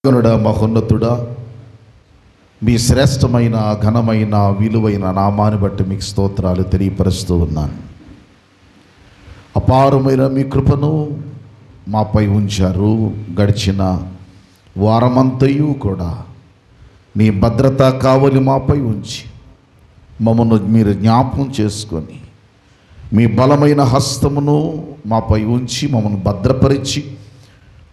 గనుడా మహోన్నతుడా, మీ శ్రేష్టమైన ఘనమైన విలువైన నామాన్ని బట్టి మీకు స్తోత్రాలు తెలియపరుస్తూ ఉన్నాను. అపారమైన మీ కృపను మాపై ఉంచారు. గడిచిన వారమంతయు కూడా మీ భద్రత కావలి మాపై ఉంచి మమ్మను మీరు జ్ఞాపకం చేసుకొని మీ బలమైన హస్తమును మాపై ఉంచి మమ్మను భద్రపరిచి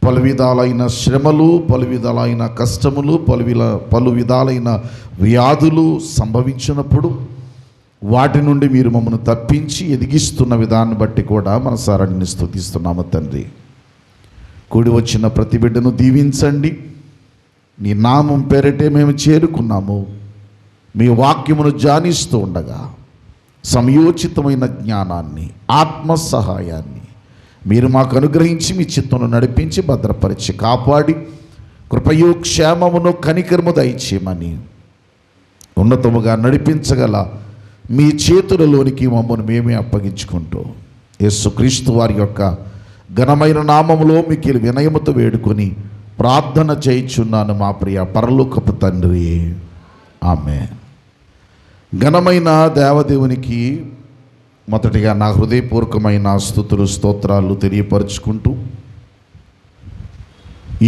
పలు విధాలైన శ్రమలు, పలు విధాలైన కష్టములు, పలు విధాలైన వ్యాధులు సంభవించినప్పుడు వాటి నుండి మీరు మమ్మల్ని తప్పించి ఎదిగిస్తున్న విధాన్ని బట్టి కూడా మనసారాన్ని స్తుతిస్తున్నాము తండ్రి. కూడి వచ్చిన ప్రతి బిడ్డను దీవించండి. నీ నామం పేరిటే మేము చేరుకున్నాము. మీ వాక్యమును ధ్యానిస్తూ ఉండగా సమయోచితమైన జ్ఞానాన్ని, ఆత్మ సహాయాన్ని మీరు మాకు అనుగ్రహించి మీ చిత్తమును నడిపించి భద్రపరిచి కాపాడి కృపయు క్షేమమును కనికరము దయచేయమని ఉన్నతముగా నడిపించగల మీ చేతులలోనికి మమ్మల్ని మేమే అప్పగించుకుంటూ యేసుక్రీస్తు వారి యొక్క ఘనమైన నామములో మీకు వినయముతో వేడుకొని ప్రార్థన చేయుచున్నాను మా ప్రియ పరలోకపు తండ్రి, ఆమేన్. ఘనమైన దేవదేవునికి మొదటిగా నా హృదయపూర్వకమైన స్తుతులు స్తోత్రాలు తెలియపరుచుకుంటూ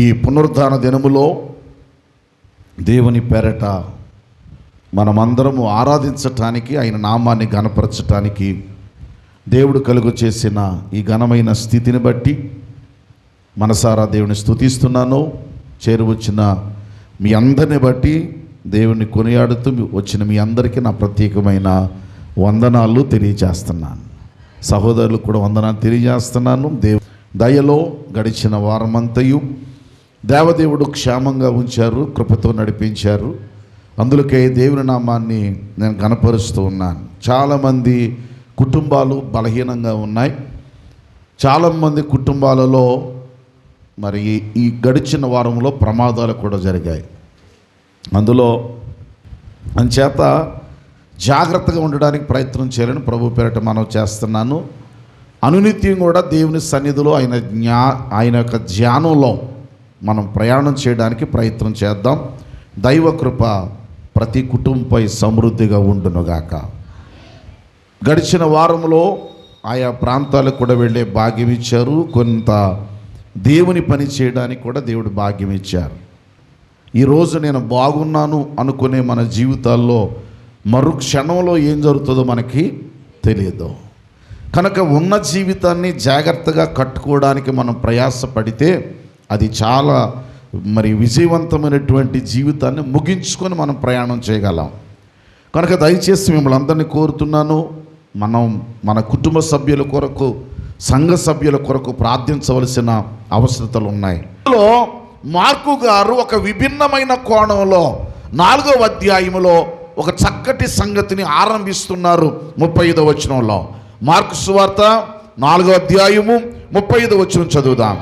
ఈ పునరుద్ధాన దినములో దేవుని పేరట మనమందరము ఆరాధించటానికి, ఆయన నామాన్ని ఘనపరచటానికి దేవుడు కలుగు చేసిన ఈ ఘనమైన స్థితిని బట్టి మనసారా దేవుని స్తుతిస్తున్నాను. చేరువచ్చిన మీ అందరిని బట్టి దేవుని కొనియాడుతూ వచ్చిన మీ అందరికీ నా ప్రత్యేకమైన వందనాలు తెలియజేస్తున్నాను. సహోదరులు కూడా వందనాలు తెలియజేస్తున్నాను. దయలో గడిచిన వారమంతయు దేవదేవుడు క్షేమంగా ఉంచారు, కృపతో నడిపించారు. అందులోకే దేవుని నామాన్ని నేను ఘనపరుస్తూ ఉన్నాను. చాలామంది కుటుంబాలు బలహీనంగా ఉన్నాయి. చాలామంది కుటుంబాలలో మరి ఈ గడిచిన వారంలో ప్రమాదాలు కూడా జరిగాయి. అంచేత జాగ్రత్తగా ఉండడానికి ప్రయత్నం చేయాలని ప్రభు పేరిట మనం చేస్తున్నాను. అనునిత్యం కూడా దేవుని సన్నిధిలో ఆయన యొక్క ధ్యానంలో మనం ప్రయాణం చేయడానికి ప్రయత్నం చేద్దాం. దైవ కృప ప్రతి కుటుంబంపై సమృద్ధిగా ఉండునుగాక. గడిచిన వారంలో ఆయా ప్రాంతాలకు కూడా వెళ్ళే భాగ్యం ఇచ్చారు. కొంత దేవుని పని చేయడానికి కూడా దేవుడు భాగ్యం ఇచ్చారు. ఈరోజు నేను బాగున్నాను అనుకునే మన జీవితాల్లో మరు క్షణంలో ఏం జరుగుతుందో మనకి తెలియదు. కనుక ఉన్న జీవితాన్ని జాగ్రత్తగా కట్టుకోవడానికి మనం ప్రయాసపడితే అది చాలా విజయవంతమైనటువంటి జీవితాన్ని ముగించుకొని మనం ప్రయాణం చేయగలం. కనుక దయచేసి మిమ్మల్ని అందరినీ కోరుతున్నాను, మనం మన కుటుంబ సభ్యుల కొరకు, సంఘ సభ్యుల కొరకు ప్రార్థించవలసిన అవసరతలు ఉన్నాయి. మార్కు గారు ఒక విభిన్నమైన కోణంలో 4వ అధ్యాయములో ఒక చక్కటి సంగతిని ఆరంభిస్తున్నారు. 35వ వచనంలో మార్కు సువార్త 4వ అధ్యాయము 35వ వచనం చదువుదాం.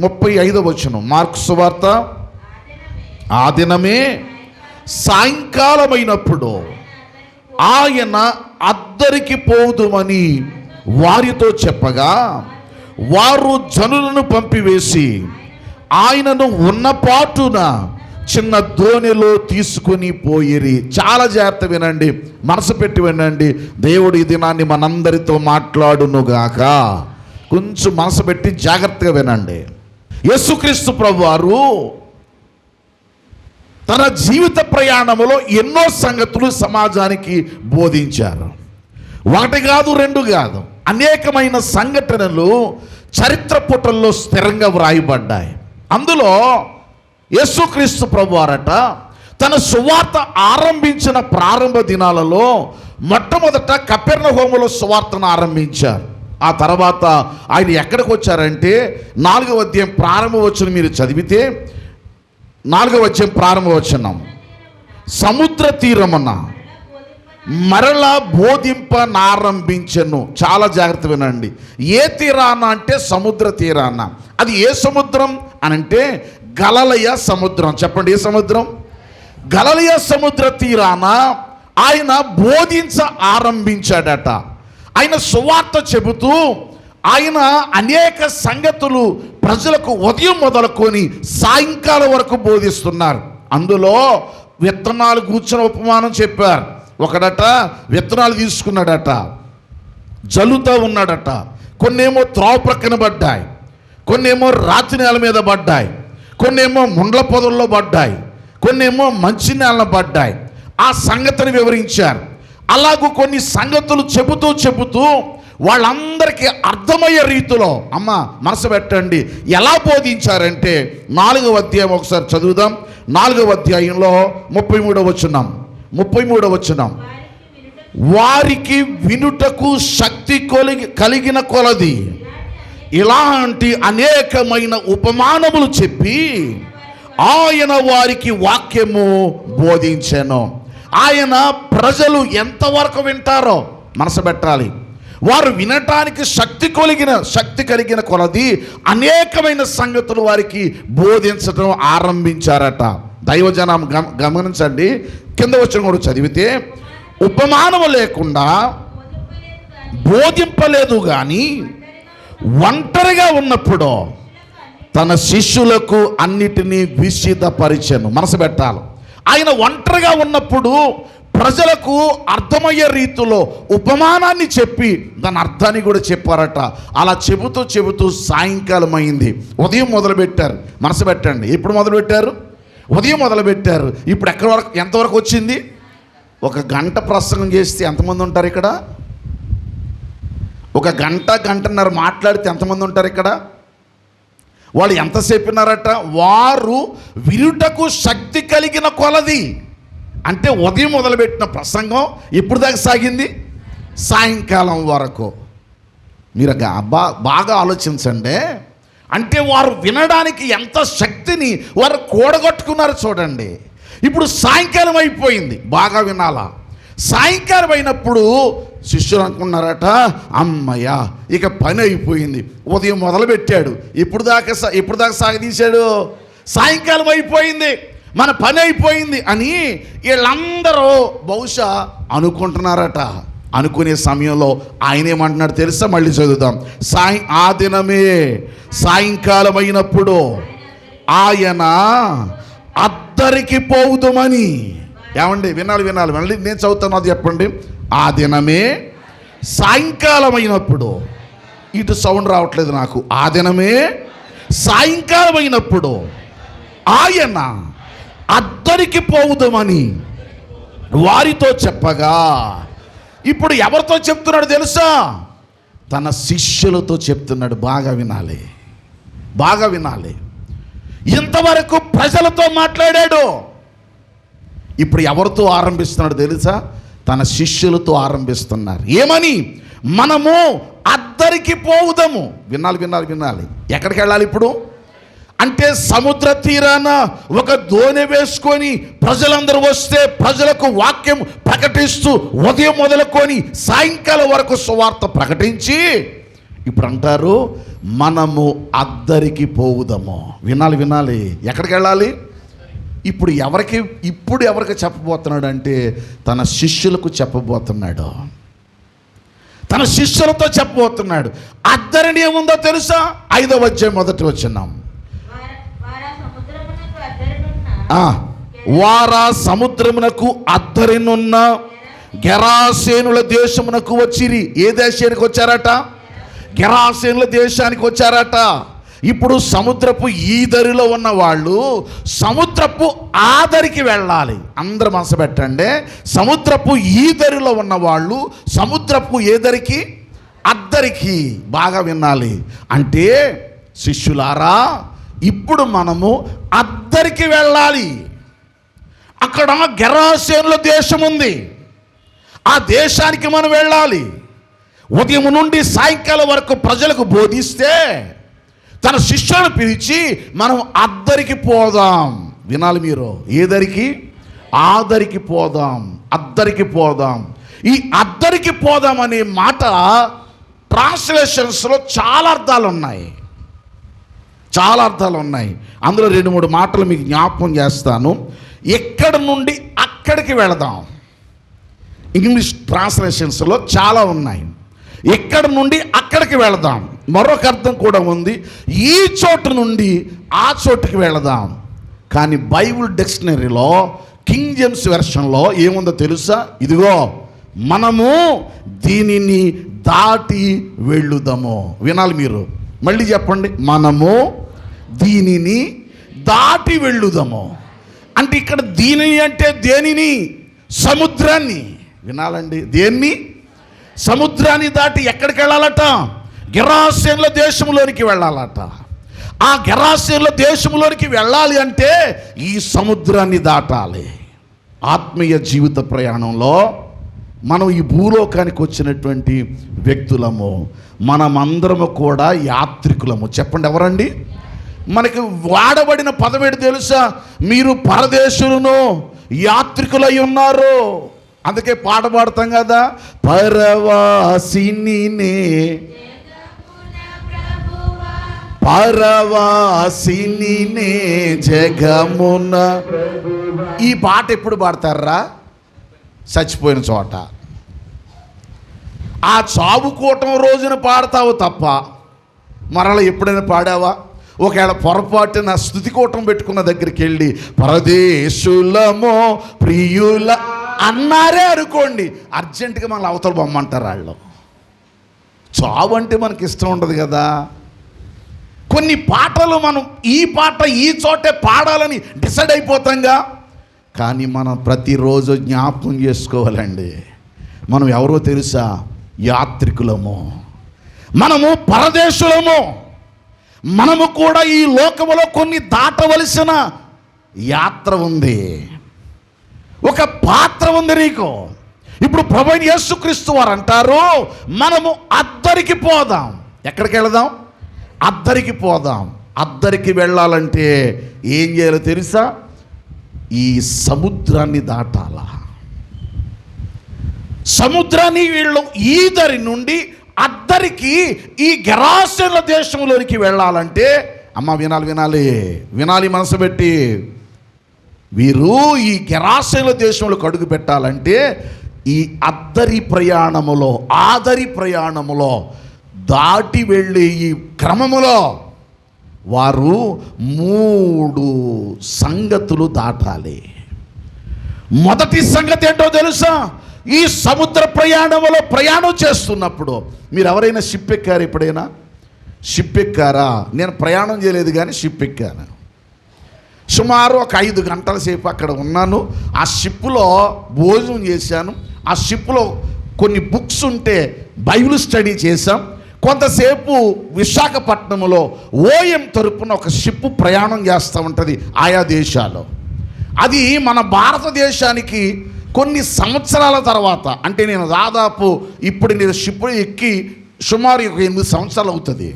35వ వచనం మార్కు సువార్త. ఆ దినమే సాయంకాలమైనప్పుడు ఆయన అద్దరికి పోదుమని వారితో చెప్పగా వారు జనులను పంపివేసి ఆయనను ఉన్నపాటున చిన్న దోణిలో తీసుకుని పోయిరి. చాలా జాగ్రత్త వినండి, మనసు పెట్టి వినండి. దేవుడు ఈ దినాన్ని మనందరితో మాట్లాడునుగాక. కొంచెం మనసు పెట్టి జాగ్రత్తగా వినండి. యేసుక్రీస్తు ప్రభువారు తన జీవిత ప్రయాణంలో ఎన్నో సంగతులు సమాజానికి బోధించారు. 1 కాదు 2 కాదు, అనేకమైన సంఘటనలు చరిత్ర పుటల్లో స్థిరంగా వ్రాయబడ్డాయి. అందులో యేసుక్రీస్తు ప్రభువారట తన సువార్త ఆరంభించిన ప్రారంభ దినాలలో మొట్టమొదట కపెర్నహూములో సువార్తను ఆరంభించారు. ఆ తర్వాత ఆయన ఎక్కడికి వచ్చారంటే 4వ అధ్యాయం ప్రారంభ వచనం మీరు చదివితే 4వ అధ్యాయం ప్రారంభ వచనం, సముద్ర తీరమున మరలా బోధింపనారంభించెను. చాలా జాగ్రత్త వినండి. ఏ తీరాన అంటే సముద్ర తీరాన. అది ఏ సముద్రం అనంటే గలిలయ సముద్రం. చెప్పండి, ఏ సముద్రం? గలిలయ సముద్ర తీరాన ఆయన బోధించ ఆరంభించాడట. ఆయన సువార్త చెబుతూ ఆయన అనేక సంగతులు ప్రజలకు ఉదయం మొదలుకొని సాయంకాలం వరకు బోధిస్తున్నారు. అందులో విత్తనాలు కూర్చున్న ఉపమానం చెప్పారు. ఒకడట విత్తనాలు తీసుకున్నాడట, జల్లుతూ ఉన్నాడట. కొన్నేమో త్రోవ ప్రక్కన పడ్డాయి, కొన్నేమో రాతి నేల మీద పడ్డాయి, కొన్నేమో ముండ్ల పొదల్లో పడ్డాయి, కొన్నేమో మంచి నేలను పడ్డాయి. ఆ సంగతిని వివరించారు. అలాగూ కొన్ని సంగతులు చెబుతూ వాళ్ళందరికీ అర్థమయ్యే రీతిలో, అమ్మ మనసు పెట్టండి, ఎలా బోధించారంటే 4వ అధ్యాయం ఒకసారి చదువుదాం. 4వ అధ్యాయంలో 33వ వచనం. వారికి వినుటకు శక్తి కలిగిన కొలది ఇలాంటి అనేకమైన ఉపమానములు చెప్పి ఆయన వారికి వాక్యము బోధించెను. ఆయన ప్రజలు ఎంతవరకు వింటారో మనసు పెట్టాలి. వారు వినటానికి శక్తి కలిగిన కొలది అనేకమైన సంగతులు వారికి బోధించడం ఆరంభించారట. దైవజనం గమనించండి, కింద వచ్చిన కూడా చదివితే, ఉపమానము లేకుండా బోధింపలేదు కానీ ఒంటరిగా ఉన్నప్పుడు తన శిష్యులకు అన్నిటినీ విశదపరిచెను. మనసు పెట్టాలి. ఆయన ఒంటరిగా ఉన్నప్పుడు ప్రజలకు అర్థమయ్యే రీతిలో ఉపమానాన్ని చెప్పి దాని అర్థాన్ని కూడా చెప్పారట. అలా చెబుతూ సాయంకాలం అయింది. ఉదయం మొదలుపెట్టారు. మనసు పెట్టండి, ఎప్పుడు మొదలుపెట్టారు? ఉదయం మొదలుపెట్టారు. ఇప్పుడు ఎంతవరకు వచ్చింది? 1 గంట ప్రసంగం చేస్తే ఎంతమంది ఉంటారు ఇక్కడ? 1 గంటన్నర మాట్లాడితే ఎంతమంది ఉంటారు ఇక్కడ? వాళ్ళు ఎంతసేపు ఉన్నారట? వారు వినుటకు శక్తి కలిగిన కొలది. అంటే ఉదయం మొదలుపెట్టిన ప్రసంగం ఎప్పుడు దాకా సాగింది? సాయంకాలం వరకు. మీరు బాగా ఆలోచించండి. అంటే వారు వినడానికి ఎంత శక్తిని వారు కూడగొట్టుకున్నారు చూడండి. ఇప్పుడు సాయంకాలం అయిపోయింది, బాగా వినాలా. సాయంకాలం అయినప్పుడు శిష్యులు అనుకున్నారట, అమ్మయ్య ఇక పని అయిపోయింది. ఉదయం మొదలుపెట్టాడు, ఎప్పుడు దాకా సాగదీశాడు? సాయంకాలం అయిపోయింది, మన పని అయిపోయింది అని వీళ్ళందరూ బహుశా అనుకుంటున్నారట. అనుకునే సమయంలో ఆయన ఏమంటున్నాడు తెలుసా? మళ్ళీ చదువుదాం. ఆ దినమే సాయంకాలం అయినప్పుడు ఆయన అద్దరికి పోవుదమని. ఏమండి, వినాలి మళ్ళీ నేను చదువుతాను, అది చెప్పండి. ఆ దినమే సాయంకాలం అయినప్పుడు, ఇటు సౌండ్ రావట్లేదు నాకు. ఆ దినమే సాయంకాలం అయినప్పుడు ఆయన అద్దరికి పోవుదమని వారితో చెప్పగా, ఇప్పుడు ఎవరితో చెప్తున్నాడు తెలుసా? తన శిష్యులతో చెప్తున్నాడు. బాగా వినాలి. ఇంతవరకు ప్రజలతో మాట్లాడాడు, ఇప్పుడు ఎవరితో ఆరంభిస్తున్నాడు తెలుసా? తన శిష్యులతో ఆరంభిస్తున్నారు. ఏమని? మనము అద్దరికి పోవుదాము. వినాలి. ఎక్కడికి వెళ్ళాలి ఇప్పుడు? అంటే సముద్ర తీరాన ఒక దోణి వేసుకొని ప్రజలందరూ వస్తే ప్రజలకు వాక్యం ప్రకటిస్తూ ఉదయం మొదలుకొని సాయంకాలం వరకు సువార్త ప్రకటించి ఇప్పుడు అంటారు మనము అద్దరికి పోవుదాము. వినాలి. ఎక్కడికి వెళ్ళాలి? ఇప్పుడు ఎవరికి చెప్పబోతున్నాడు అంటే తన శిష్యులకు చెప్పబోతున్నాడు. తన శిష్యులతో చెప్పబోతున్నాడు. అద్దరిని ఏముందో తెలుసా? 5వ అధ్యాయం 1వ వచనం. వారా సముద్రమునకు అద్దరినున్న గెరాసేనుల దేశమునకు వచ్చిరి. ఏ దేశానికి వచ్చారట? గెరాసేనుల దేశానికి వచ్చారట. ఇప్పుడు సముద్రపు ఈదరిలో ఉన్న వాళ్ళు సముద్రపు ఆదరికి వెళ్ళాలి. అందరూ మనసు పెట్టండి. సముద్రపు ఈదరిలో ఉన్న వాళ్ళు సముద్రపు ఏదరికి? అద్దరికి. బాగా వినాలి. అంటే శిష్యులారా, ఇప్పుడు మనము అద్దరికి వెళ్ళాలి. అక్కడ గెరాసేనుల దేశం ఉంది, ఆ దేశానికి మనం వెళ్ళాలి. ఉదయం నుండి సాయంకాలం వరకు ప్రజలకు బోధిస్తే తన శిష్యులను పిలిచి మనం అద్దరికి పోదాం. వినాలి మీరు. ఏదరికి? ఆదరికి పోదాం, అద్దరికి పోదాం. ఈ అద్దరికి పోదాం అనే మాట ట్రాన్స్లేషన్స్లో చాలా అర్థాలు ఉన్నాయి. అందులో 2-3 మాటలు మీకు జ్ఞాపకం చేస్తాను. ఎక్కడి నుండి అక్కడికి వెళదాం. ఇంగ్లీష్ ట్రాన్స్లేషన్స్లో చాలా ఉన్నాయి. ఎక్కడి నుండి అక్కడికి వెళదాం. మరొక అర్థం కూడా ఉంది, ఈ చోటు నుండి ఆ చోటుకి వెళదాం. కానీ బైబిల్ డిక్షనరీలో కింగ్ జేమ్స్ వెర్షన్లో ఏముందో తెలుసా? ఇదిగో మనము దీనిని దాటి వెళ్ళుదాము. వినాలి మీరు, మళ్ళీ చెప్పండి, మనము దీనిని దాటి వెళ్ళుదాము. అంటే ఇక్కడ దీనిని అంటే దేనిని? సముద్రాన్ని. వినాలండి, దేన్ని? సముద్రాన్ని దాటి ఎక్కడికి వెళ్ళాలట? గెరాసేనుల దేశంలోనికి వెళ్ళాలట. ఆ గెరాసేనుల దేశంలోనికి వెళ్ళాలి అంటే ఈ సముద్రాన్ని దాటాలి. ఆత్మీయ జీవిత ప్రయాణంలో మనం ఈ భూలోకానికి వచ్చినటువంటి వ్యక్తులము, మనమందరము కూడా యాత్రికులము. చెప్పండి, ఎవరండి? మనకి వాడబడిన పదమేడు తెలుసా? మీరు పరదేశులను యాత్రికులై ఉన్నారు. అందుకే పాట పాడతాం కదా, పరవాసినినే పరవాసినినే జగమున. ఈ పాట ఎప్పుడు పాడతారా? చచ్చిపోయిన చోట, ఆ చావుకోవటం రోజున పాడతావు తప్ప మరలా ఎప్పుడైనా పాడావా? ఒకవేళ పొరపాటున స్తుతికోటం పెట్టుకున్న దగ్గరికి వెళ్ళి పరదేశులమో ప్రియుల అన్నారే అనుకోండి, అర్జెంటుగా మనల్ని అవతల బొమ్మంటారు వాళ్ళు. చావు అంటే మనకి ఇష్టం ఉండదు కదా. కొన్ని పాటలు మనం ఈ పాట ఈ చోటే పాడాలని డిసైడ్ అయిపోతాంగా. కానీ మనం ప్రతిరోజు జ్ఞాపకం చేసుకోవాలండి, మనం ఎవరో తెలుసా? యాత్రికులము, మనము పరదేశులము. మనము కూడా ఈ లోకములో కొన్ని దాటవలసిన యాత్ర ఉంది, ఒక పాత్ర ఉంది నీకు. ఇప్పుడు ప్రభువైన యేసుక్రీస్తు వారు అంటారు, మనము అద్దరికి పోదాం. ఎక్కడికి వెళదాం? అద్దరికి పోదాం. అద్దరికి వెళ్ళాలంటే ఏం చేయాలో తెలుసా? ఈ సముద్రాన్ని దాటాలా. సముద్రాన్ని వీళ్ళు ఈదరి నుండి అద్దరికి ఈ గెరాసేనుల దేశంలోనికి వెళ్ళాలంటే, అమ్మ వినాలి వినాలి వినాలి మనసు పెట్టి, వీరు ఈ గెరాసేనుల దేశంలోకి అడుగు పెట్టాలంటే ఈ అద్దరి ప్రయాణములో, ఆదరి ప్రయాణములో దాటి వెళ్ళే ఈ క్రమములో వారు 3 సంగతులు దాటాలి. మొదటి సంగతి ఏంటో తెలుసా? ఈ సముద్ర ప్రయాణంలో ప్రయాణం చేస్తున్నప్పుడు, మీరు ఎవరైనా షిప్ ఎక్కారు? ఎప్పుడైనా షిప్ ఎక్కారా? నేను ప్రయాణం చేయలేదు కానీ షిప్ ఎక్కాను. సుమారు ఒక 5 గంటల సేపు అక్కడ ఉన్నాను. ఆ షిప్లో భోజనం చేశాను. ఆ షిప్లో కొన్ని బుక్స్ ఉంటే బైబిల్ స్టడీ చేశాం. కొంతసేపు విశాఖపట్నంలో ఓఎం తరపున ఒక షిప్ ప్రయాణం చేస్తూ ఉంటుంది ఆయా దేశాలు. అది మన భారతదేశానికి కొన్ని సంవత్సరాల తర్వాత, అంటే నేను దాదాపు ఇప్పుడు నేను షిప్ ఎక్కి సుమారు 8 సంవత్సరాలు అవుతుంది.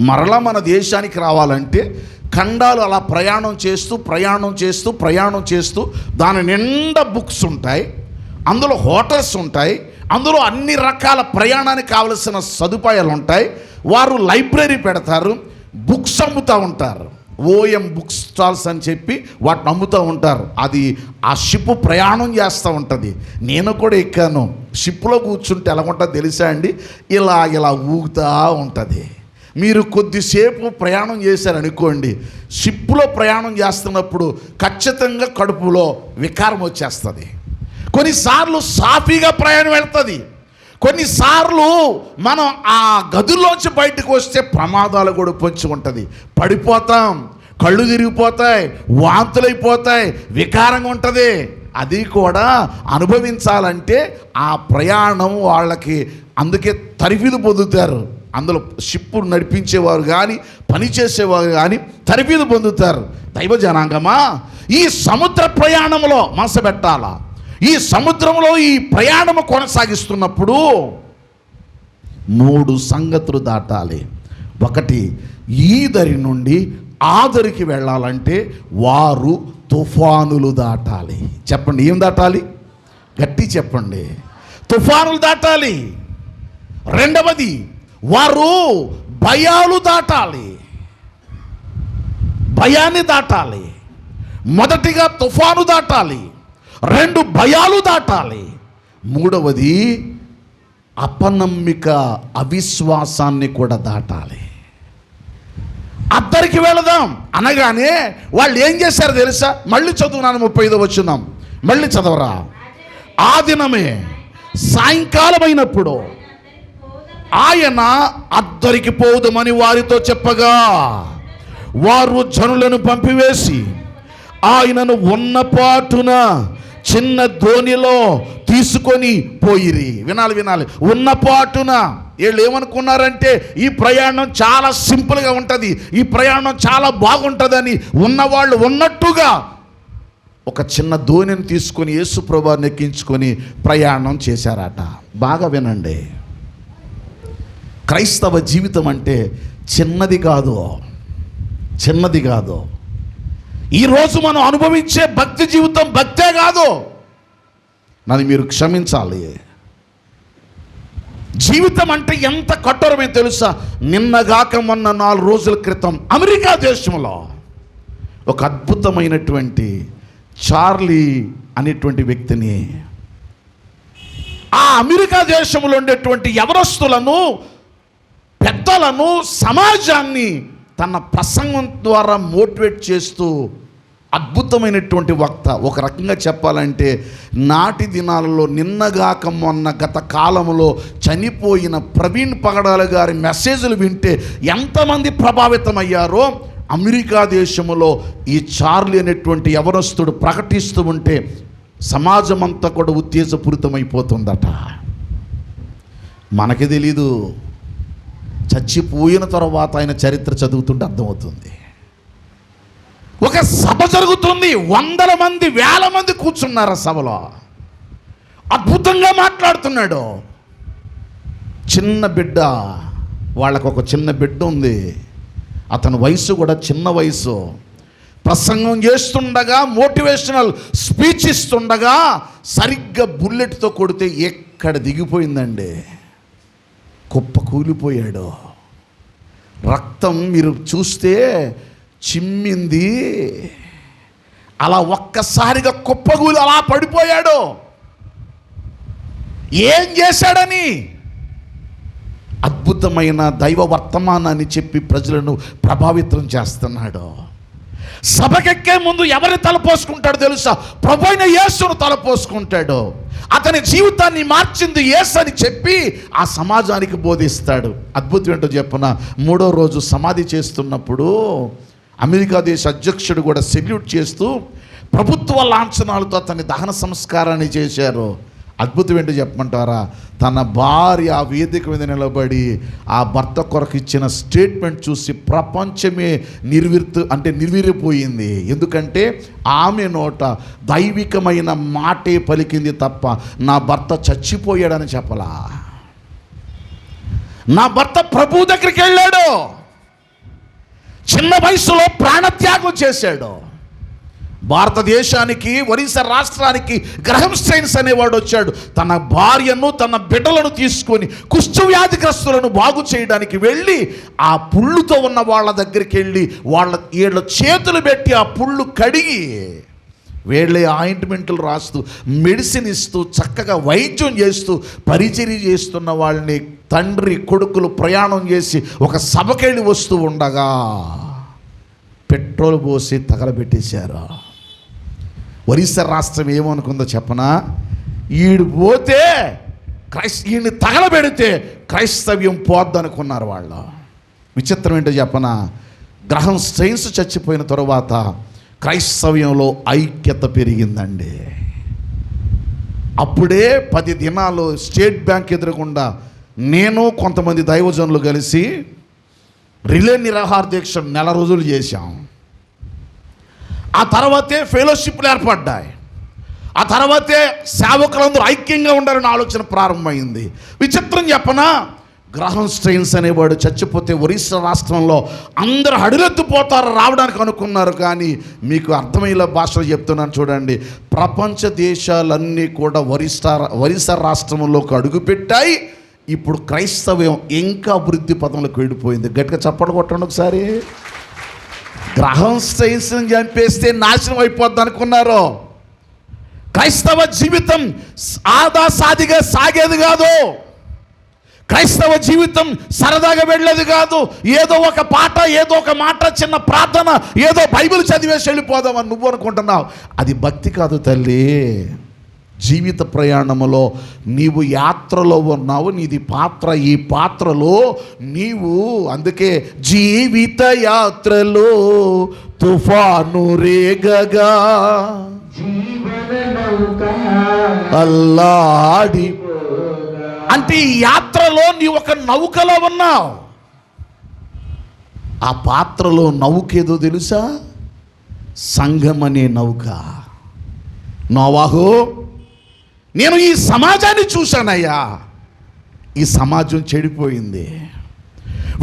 మరలా మన దేశానికి రావాలంటే ఖండాలు అలా ప్రయాణం చేస్తూ దాని నిండా బుక్స్ ఉంటాయి, అందులో హోటల్స్ ఉంటాయి, అందులో అన్ని రకాల ప్రయాణానికి కావలసిన సదుపాయాలు ఉంటాయి. వారు లైబ్రరీ పెడతారు, బుక్స్ అమ్ముతూ ఉంటారు. ఓఎం బుక్ స్టాల్స్ అని చెప్పి వాటిని అమ్ముతూ ఉంటారు. అది ఆ షిప్ ప్రయాణం చేస్తూ ఉంటుంది. నేను కూడా ఎక్కాను. షిప్లో కూర్చుంటే ఎలా ఉంటుందో తెలుసా అండి? ఇలా ఇలా ఊగుతూ ఉంటుంది. మీరు కొద్దిసేపు ప్రయాణం చేశారనుకోండి, షిప్లో ప్రయాణం చేస్తున్నప్పుడు ఖచ్చితంగా కడుపులో వికారం వచ్చేస్తుంది. కొన్నిసార్లు సాఫీగా ప్రయాణం వెళ్తుంది, కొన్నిసార్లు మనం ఆ గదుల్లోంచి బయటకు వస్తే ప్రమాదాలు కూడా పొంచి ఉంటుంది. పడిపోతాం, కళ్ళు తిరిగిపోతాయి, వాంతులైపోతాయి, వికారంగా ఉంటుంది. అది కూడా అనుభవించాలంటే ఆ ప్రయాణం వాళ్ళకి, అందుకే తరఫీదు పొందుతారు. అందులో షిప్పు నడిపించేవారు కానీ పనిచేసేవారు కానీ తరఫీదు పొందుతారు. దైవ జనాంగమా, ఈ సముద్ర ప్రయాణంలో మనసు పెట్టాలా. ఈ సముద్రంలో ఈ ప్రయాణము కొనసాగిస్తున్నప్పుడు 3 సంగతులు దాటాలి. ఒకటి, ఈదరి నుండి ఆదరికి వెళ్ళాలంటే వారు తుఫానులు దాటాలి. చెప్పండి, ఏం దాటాలి? గట్టి చెప్పండి. తుఫానులు దాటాలి. రెండవది, వారు భయాలు దాటాలి. భయాన్ని దాటాలి. మొదటిగా తుఫాను దాటాలి, 2 భయాలు దాటాలి, 3వది అపనమ్మిక, అవిశ్వాసాన్ని కూడా దాటాలి. అద్దరికి వెళదాం అనగానే వాళ్ళు ఏం చేశారు తెలుసా? మళ్ళీ చదువునాను 35వ వచనం, మళ్ళీ చదవరా. ఆ దినమే సాయంకాలమైనప్పుడు ఆయన అద్దరికి పోదుమని వారితో చెప్పగా, వారు జనులను పంపివేసి ఆయనను ఉన్నపాటున చిన్న ధోనిలో తీసుకొని పోయిరి. వినాలి, ఉన్నపాటున. వీళ్ళు ఏమనుకున్నారంటే ఈ ప్రయాణం చాలా సింపుల్గా ఉంటుంది, ఈ ప్రయాణం చాలా బాగుంటుందని ఉన్నవాళ్ళు ఉన్నట్టుగా ఒక చిన్న ధోనిని తీసుకొని యేసు ప్రభువుని ఎక్కించుకొని ప్రయాణం చేశారట. బాగా వినండి, క్రైస్తవ జీవితం అంటే చిన్నది కాదు. ఈరోజు మనం అనుభవించే భక్తి జీవితం భక్తే కాదు. నన్ను మీరు క్షమించాలి. జీవితం అంటే ఎంత కఠోరమే తెలుసా? నిన్నగాక మొన్న 4 రోజుల క్రితం అమెరికా దేశంలో ఒక అద్భుతమైనటువంటి చార్లీ అనేటువంటి వ్యక్తిని, ఆ అమెరికా దేశంలో ఉండేటువంటి యవనస్తులను, పెద్దలను, సమాజాన్ని తన ప్రసంగం ద్వారా మోటివేట్ చేస్తూ అద్భుతమైనటువంటి వక్త. ఒక రకంగా చెప్పాలంటే నాటి దినాలలో నిన్నగాక మొన్న గత కాలంలో చనిపోయిన ప్రవీణ్ పగడాల గారి మెసేజ్లు వింటే ఎంతమంది ప్రభావితమయ్యారో అమెరికా దేశంలో ఈ చార్లీ అనేటువంటి యవనస్తుడు ప్రకటిస్తూ ఉంటే సమాజం అంతా కూడా ఉత్తేజపూరితమైపోతుందట. మనకి తెలీదు, చచ్చిపోయిన తర్వాత ఆయన చరిత్ర చదువుతుంటే అర్థమవుతుంది. ఒక సభ జరుగుతుంది, 100 మంది 1000 మంది కూర్చున్నారు ఆ సభలో. అద్భుతంగా మాట్లాడుతున్నాడు. చిన్న బిడ్డ, వాళ్ళకు ఒక చిన్న బిడ్డ ఉంది, అతని వయసు కూడా చిన్న వయసు. ప్రసంగం చేస్తుండగా, మోటివేషనల్ స్పీచ్ ఇస్తుండగా సరిగ్గా బుల్లెట్తో కొడితే ఎక్కడ దిగిపోయిందండి, కుప్ప కూలిపోయాడు. రక్తం మీరు చూస్తే చిమ్మింది. అలా ఒక్కసారిగా కుప్పగూలి అలా పడిపోయాడు. ఏం చేశాడని? అద్భుతమైన దైవ వర్తమానాన్ని చెప్పి ప్రజలను ప్రభావితం చేస్తున్నాడు. సభకెక్కే ముందు ఎవరిని తలపోసుకుంటాడు తెలుసా? ప్రభువైన యేసును తలపోసుకుంటాడు. అతని జీవితాన్ని మార్చింది యేసు అని చెప్పి ఆ సమాజానికి బోధిస్తాడు. అద్భుతం ఏంటో చెప్పన, 3వ రోజు సమాధి చేస్తున్నప్పుడు అమెరికా దేశ అధ్యక్షుడు కూడా సెల్యూట్ చేస్తూ ప్రభుత్వ లాంఛనాలతో అతని దహన సంస్కారాన్ని చేశారు. అద్భుతం ఏంటో చెప్పమంటారా? తన భార్య ఆ వేదిక మీద నిలబడి ఆ భర్త కొరకు ఇచ్చిన స్టేట్మెంట్ చూసి ప్రపంచమే నిర్వీర్యపోయింది. ఎందుకంటే ఆమె నోట దైవికమైన మాటే పలికింది తప్ప నా భర్త చచ్చిపోయాడని చెప్పలా. నా భర్త ప్రభు దగ్గరికి వెళ్ళాడు, చిన్న వయసులో ప్రాణత్యాగం చేశాడు. భారతదేశానికి, ఒరిస్సా రాష్ట్రానికి గ్రహం స్టెయిన్స్ అనేవాడు వచ్చాడు. తన భార్యను, తన బిడ్డలను తీసుకొని కుష్టు వ్యాధిగ్రస్తులను బాగు చేయడానికి వెళ్ళి ఆ పుళ్ళుతో ఉన్న వాళ్ళ దగ్గరికి వెళ్ళి వీళ్ళ చేతులు పెట్టి ఆ పుళ్ళు కడిగి వీళ్ళే ఆయింట్మెంట్లు రాస్తూ, మెడిసిన్ ఇస్తూ, చక్కగా వైద్యం చేస్తూ పరిచర్య చేస్తున్న వాళ్ళని తండ్రి కొడుకులు ప్రయాణం చేసి ఒక సభకెళ్ళి వస్తూ ఉండగా పెట్రోల్ పోసి తగలబెట్టేశారు. ఒరిస్సా రాష్ట్రం ఏమనుకుందో చెప్పనా? ఈడు పోతే ఈయన్ని తగలబెడితే క్రైస్తవ్యం పోద్దనుకున్నారు వాళ్ళు. విచిత్రం ఏంటో చెప్పనా? గ్రహం స్టెయిన్స్ చచ్చిపోయిన తరువాత క్రైస్తవ్యంలో ఐక్యత పెరిగిందండి. అప్పుడే 10 దినాలు స్టేట్ బ్యాంక్ ఎదురకుండా నేను కొంతమంది దైవజనులు కలిసి రిలే నిరాహార దీక్ష 4 రోజులు చేశాం. ఆ తర్వాతే ఫెలోషిప్లు ఏర్పడ్డాయి. ఆ తర్వాతే సేవకులందరూ ఐక్యంగా ఉండాలని ఆలోచన ప్రారంభమైంది. విచిత్రం చెప్పనా? గ్రహం స్టెయిన్స్ అనేవాడు చచ్చిపోతే ఒరిస్సా రాష్ట్రంలో అందరూ హడిలెత్తిపోతారు రావడానికి అనుకున్నారు. కానీ మీకు అర్థమయ్యేలా భాషలో చెప్తున్నాను చూడండి, ప్రపంచ దేశాలన్నీ కూడా ఒరిస్సా రాష్ట్రంలోకి అడుగుపెట్టాయి. ఇప్పుడు క్రైస్తవ్యం ఇంకా అభివృద్ధి పదంలోకి వెళ్ళిపోయింది. గట్టిగా చప్పట్లు కొట్టండి ఒకసారి. గ్రహం స్టెయిన్స్ని చంపేస్తే నాశనం అయిపోద్ది అనుకున్నారు. క్రైస్తవ జీవితం ఆదాసాదిగా సాగేది కాదు. క్రైస్తవ జీవితం సరదాగా వెళ్ళేది కాదు. ఏదో ఒక పాట, ఏదో ఒక మాట, చిన్న ప్రార్థన, ఏదో బైబిల్ చదివేసి వెళ్ళిపోదామని నువ్వు అనుకుంటున్నావు. అది భక్తి కాదు తల్లి. జీవిత ప్రయాణములో నీవు యాత్రలో ఉన్నావు. నీది పాత్ర. ఈ పాత్రలో నీవు, అందుకే జీవిత యాత్రలో తుఫాను రేగగా అల్లాడి, అంటే ఈ యాత్రలో నీ ఒక నౌకలో ఉన్నావు. ఆ పాత్రలో నౌకేదో తెలుసా? సంఘం అనే నౌక. నోవాహు, నేను ఈ సమాజాన్ని చూశానయ్యా. ఈ సమాజం చెడిపోయింది,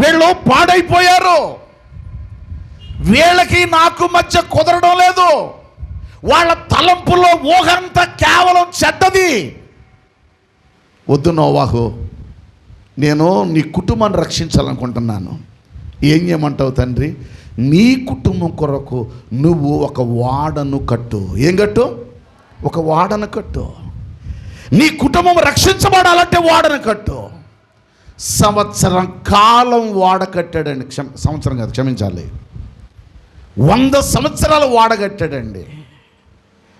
వీళ్ళు పాడైపోయారు, వీళ్ళకి నాకు మధ్య కుదరడం లేదు, వాళ్ళ తలంపుల్లో ఊహంతా కేవలం చెడ్డది. వద్దు నోవాహు, నేను నీ కుటుంబాన్ని రక్షించాలనుకుంటున్నాను. ఏం చేయమంటావు తండ్రి? నీ కుటుంబం కొరకు నువ్వు ఒక వాడను కట్టు. ఏం కట్టు? ఒక వాడను కట్టు. నీ కుటుంబం రక్షించబడాలంటే వాడను కట్టు. సంవత్సరం కాలం వాడ కట్టాడండి. సంవత్సరం కాదు, క్షమించాలి, 100 సంవత్సరాలు వాడగట్టాడండి.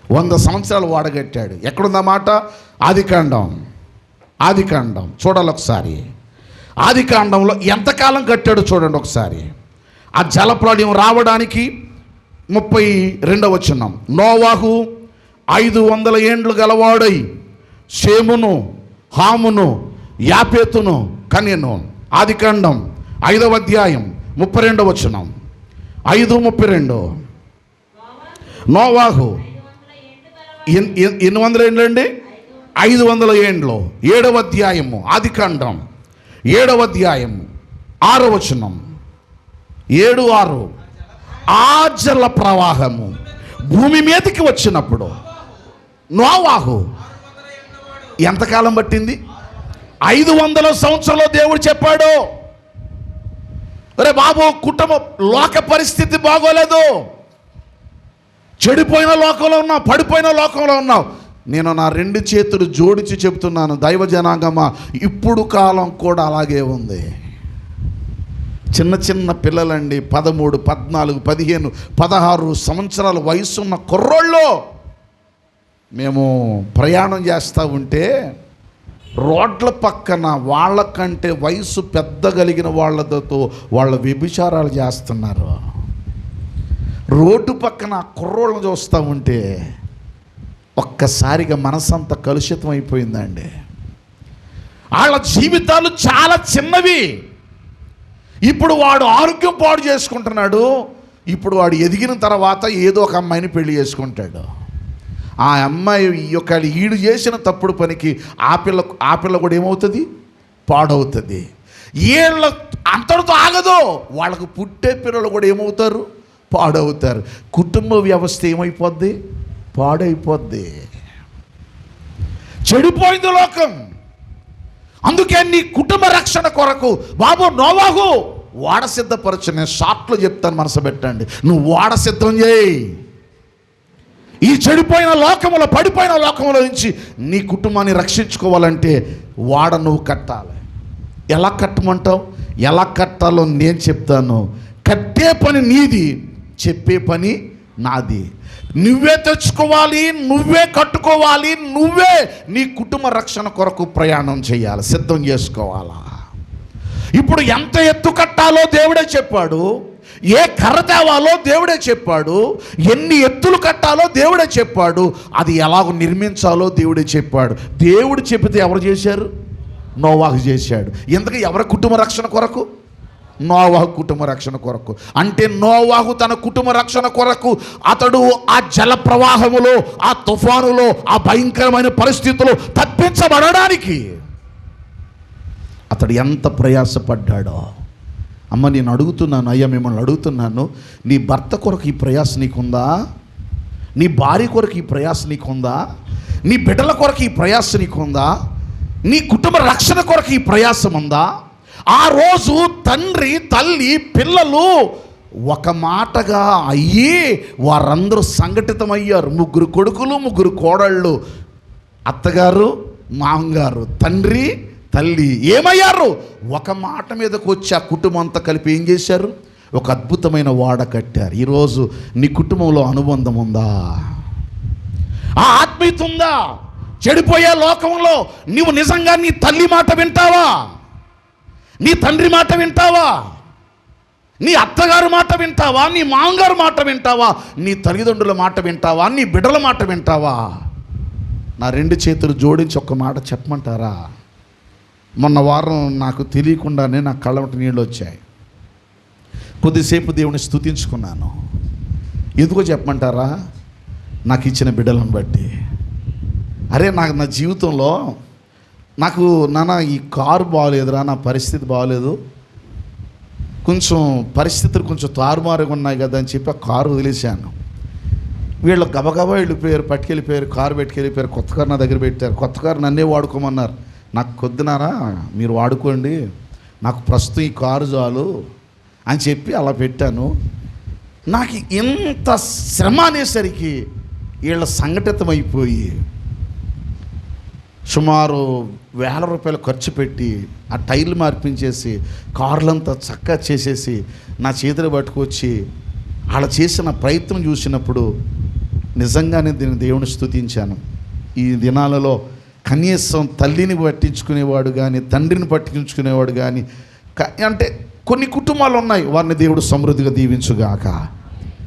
100 సంవత్సరాలు వాడగట్టాడు. ఎక్కడుందా మాట? ఆదికాండం చూడాలి ఒకసారి. ఆదికాండంలో ఎంతకాలం కట్టాడు చూడండి ఒకసారి. ఆ జలప్రళయం రావడానికి 32వ వచనం. నోవాహు 500 ఏండ్లు గలవాడై షేమును, హామును, యాపేతును కనెను. ఆదికాండం 5వ అధ్యాయం 32వ వచనం. 5:32. నోవాహు ఎన్ని వందల ఏండ్లు అండి? 500 ఏండ్లు. 7వ అధ్యాయము ఆదికాండం 7వ అధ్యాయము 6వ వచనం. 7:6. ఆ జల ప్రవాహము భూమి మీదకి వచ్చినప్పుడు నోవాహు ఎంతకాలం పట్టింది? 500 సంవత్సరాలు దేవుడు చెప్పాడు. అరే బాబు, కుటుంబం లోక పరిస్థితి బాగోలేదు, చెడిపోయిన లోకంలో ఉన్నావు, పడిపోయిన లోకంలో ఉన్నావు. నేను నా 2 చేతులు జోడించి చెప్తున్నాను, దైవ జనాంగమా, ఇప్పుడు కాలం కూడా అలాగే ఉంది. చిన్న చిన్న పిల్లలండి, 13, 14, 15, 16 సంవత్సరాల వయసున్న కుర్రోళ్ళు. మేము ప్రయాణం చేస్తూ ఉంటే రోడ్ల పక్కన వాళ్ళకంటే వయసు పెద్దగలిగిన వాళ్ళతో వాళ్ళ వ్యభిచారాలు చేస్తున్నారు. రోడ్డు పక్కన కుర్రోళ్ళని చూస్తూ ఉంటే ఒక్కసారిగా మనసంతా కలుషితం అయిపోయిందండి. వాళ్ళ జీవితాలు చాలా చిన్నవి. ఇప్పుడు వాడు ఆరోగ్యం పాడు చేసుకుంటున్నాడు. ఇప్పుడు వాడు ఎదిగిన తర్వాత ఏదో ఒక అమ్మాయిని పెళ్లి చేసుకుంటాడు. ఆ అమ్మాయి ఈడు చేసిన తప్పుడు పనికి ఆ పిల్ల కూడా ఏమవుతుంది? పాడవుతుంది. వీళ్ళ అంతటితో ఆగదు, వాళ్ళకు పుట్టే పిల్లలు కూడా ఏమవుతారు? పాడవుతారు. కుటుంబ వ్యవస్థ ఏమైపోద్ది? పాడైపోద్ది. చెడిపోయింది లోకం. అందుకే నీ కుటుంబ రక్షణ కొరకు బాబు నోవాహు వాడ సిద్ధపరచు. నేను షార్ట్లో చెప్తాను, మనసు పెట్టండి. నువ్వు వాడ సిద్ధం చేయి. ఈ చెడిపోయిన లోకములో, పడిపోయిన లోకములో నుంచి నీ కుటుంబాన్ని రక్షించుకోవాలంటే వాడ నువ్వు కట్టాలి. ఎలా కట్టమంటావు? ఎలా కట్టాలో నేను చెప్తాను. కట్టే పని నీది, చెప్పే పని నాది. నువ్వే తెచ్చుకోవాలి, నువ్వే కట్టుకోవాలి, నువ్వే నీ కుటుంబ రక్షణ కొరకు ప్రయాణం చేయాలి, సిద్ధం చేసుకోవాలా. ఇప్పుడు ఎంత ఎత్తు కట్టాలో దేవుడే చెప్పాడు, ఏ కర్ర తేవాలో దేవుడే చెప్పాడు, ఎన్ని ఎత్తులు కట్టాలో దేవుడే చెప్పాడు, అది ఎలాగో నిర్మించాలో దేవుడే చెప్పాడు. దేవుడు చెబితే ఎవరు చేశారు? నోవాహు చేశాడు. ఎందుకు? ఎవరి కుటుంబ రక్షణ కొరకు? నోవాహు కుటుంబ రక్షణ కొరకు. అంటే నోవాహు తన కుటుంబ రక్షణ కొరకు అతడు ఆ జల ప్రవాహములో, ఆ తుఫానులో, ఆ భయంకరమైన పరిస్థితుల్లో తప్పించబడడానికి అతడు ఎంత ప్రయాసపడ్డాడో. అమ్మ, నేను అడుగుతున్నాను, అయ్యా మిమ్మల్ని అడుగుతున్నాను, నీ భర్త కొరకు ఈ ప్రయాస నీకుందా? నీ భార్య కొరకు ఈ ప్రయాస నీకుందా? నీ బిడ్డల కొరకు ఈ ప్రయాస నీకుందా? నీ కుటుంబ రక్షణ కొరకు ఈ ప్రయాసం ఉందా? ఆ రోజు తండ్రి, తల్లి, పిల్లలు ఒక మాటగా అయ్యి వారందరూ సంఘటితమయ్యారు. 3 కొడుకులు, 3 కోడళ్ళు, అత్తగారు, మామగారు, తండ్రి, తల్లి ఏమయ్యారు? ఒక మాట మీదకు వచ్చి ఆ కుటుంబం అంతా కలిపి ఏం చేశారు? ఒక అద్భుతమైన వాడ కట్టారు. ఈరోజు నీ కుటుంబంలో అనుబంధం ఉందా? ఆ ఆత్మీయత ఉందా? చెడిపోయే లోకంలో నీవు నిజంగా నీ తల్లి మాట వింటావా? నీ తండ్రి మాట వింటావా? నీ అత్తగారు మాట వింటావా? నీ మామగారు మాట వింటావా? నీ తల్లిదండ్రుల మాట వింటావా? నీ బిడ్డల మాట వింటావా? నా 2 చేతులు జోడించి ఒక్క మాట చెప్పమంటారా? మొన్న వారం నాకు తెలియకుండానే నా కళ్ళ నీళ్ళు వచ్చాయి. కొద్దిసేపు దేవుని స్తుతించుకున్నాను. ఎందుకో చెప్పమంటారా? నాకు ఇచ్చిన బిడ్డలను బట్టి. అరే నాకు నా జీవితంలో నాన్న ఈ కారు బాగోలేదురా, నా పరిస్థితి బాగోలేదు, కొంచెం పరిస్థితులు కొంచెం తారుమారుగా ఉన్నాయి కదా అని చెప్పి ఆ కారు వదిలేశాను. వీళ్ళు గబగబా వెళ్ళిపోయారు, పట్టుకెళ్ళిపోయారు, కారు పెట్టుకెళ్ళిపోయారు. కొత్త కారు నా దగ్గర పెట్టారు. కొత్త కారు నన్నే వాడుకోమన్నారు. నాకు కొద్దినారా, మీరు వాడుకోండి, నాకు ప్రస్తుతం ఈ కారు చాలు అని చెప్పి అలా పెట్టాను. నాకు ఎంత శ్రమ అనేసరికి వీళ్ళ సంఘటితమైపోయి సుమారు 1000 రూపాయలు ఖర్చు పెట్టి ఆ టైర్లు మార్పించేసి కార్లంతా చక్కగా చేసేసి నా చేతులు పట్టుకొచ్చి అలా చేసిన ప్రయత్నం చూసినప్పుడు నిజంగానే దేవుని స్తుతించాను. ఈ దినాలలో కనీసం తల్లిని పట్టించుకునేవాడు కానీ, తండ్రిని పట్టించుకునేవాడు కానీ, అంటే కొన్ని కుటుంబాలు ఉన్నాయి, వారిని దేవుడు సమృద్ధిగా దీవించుగాక.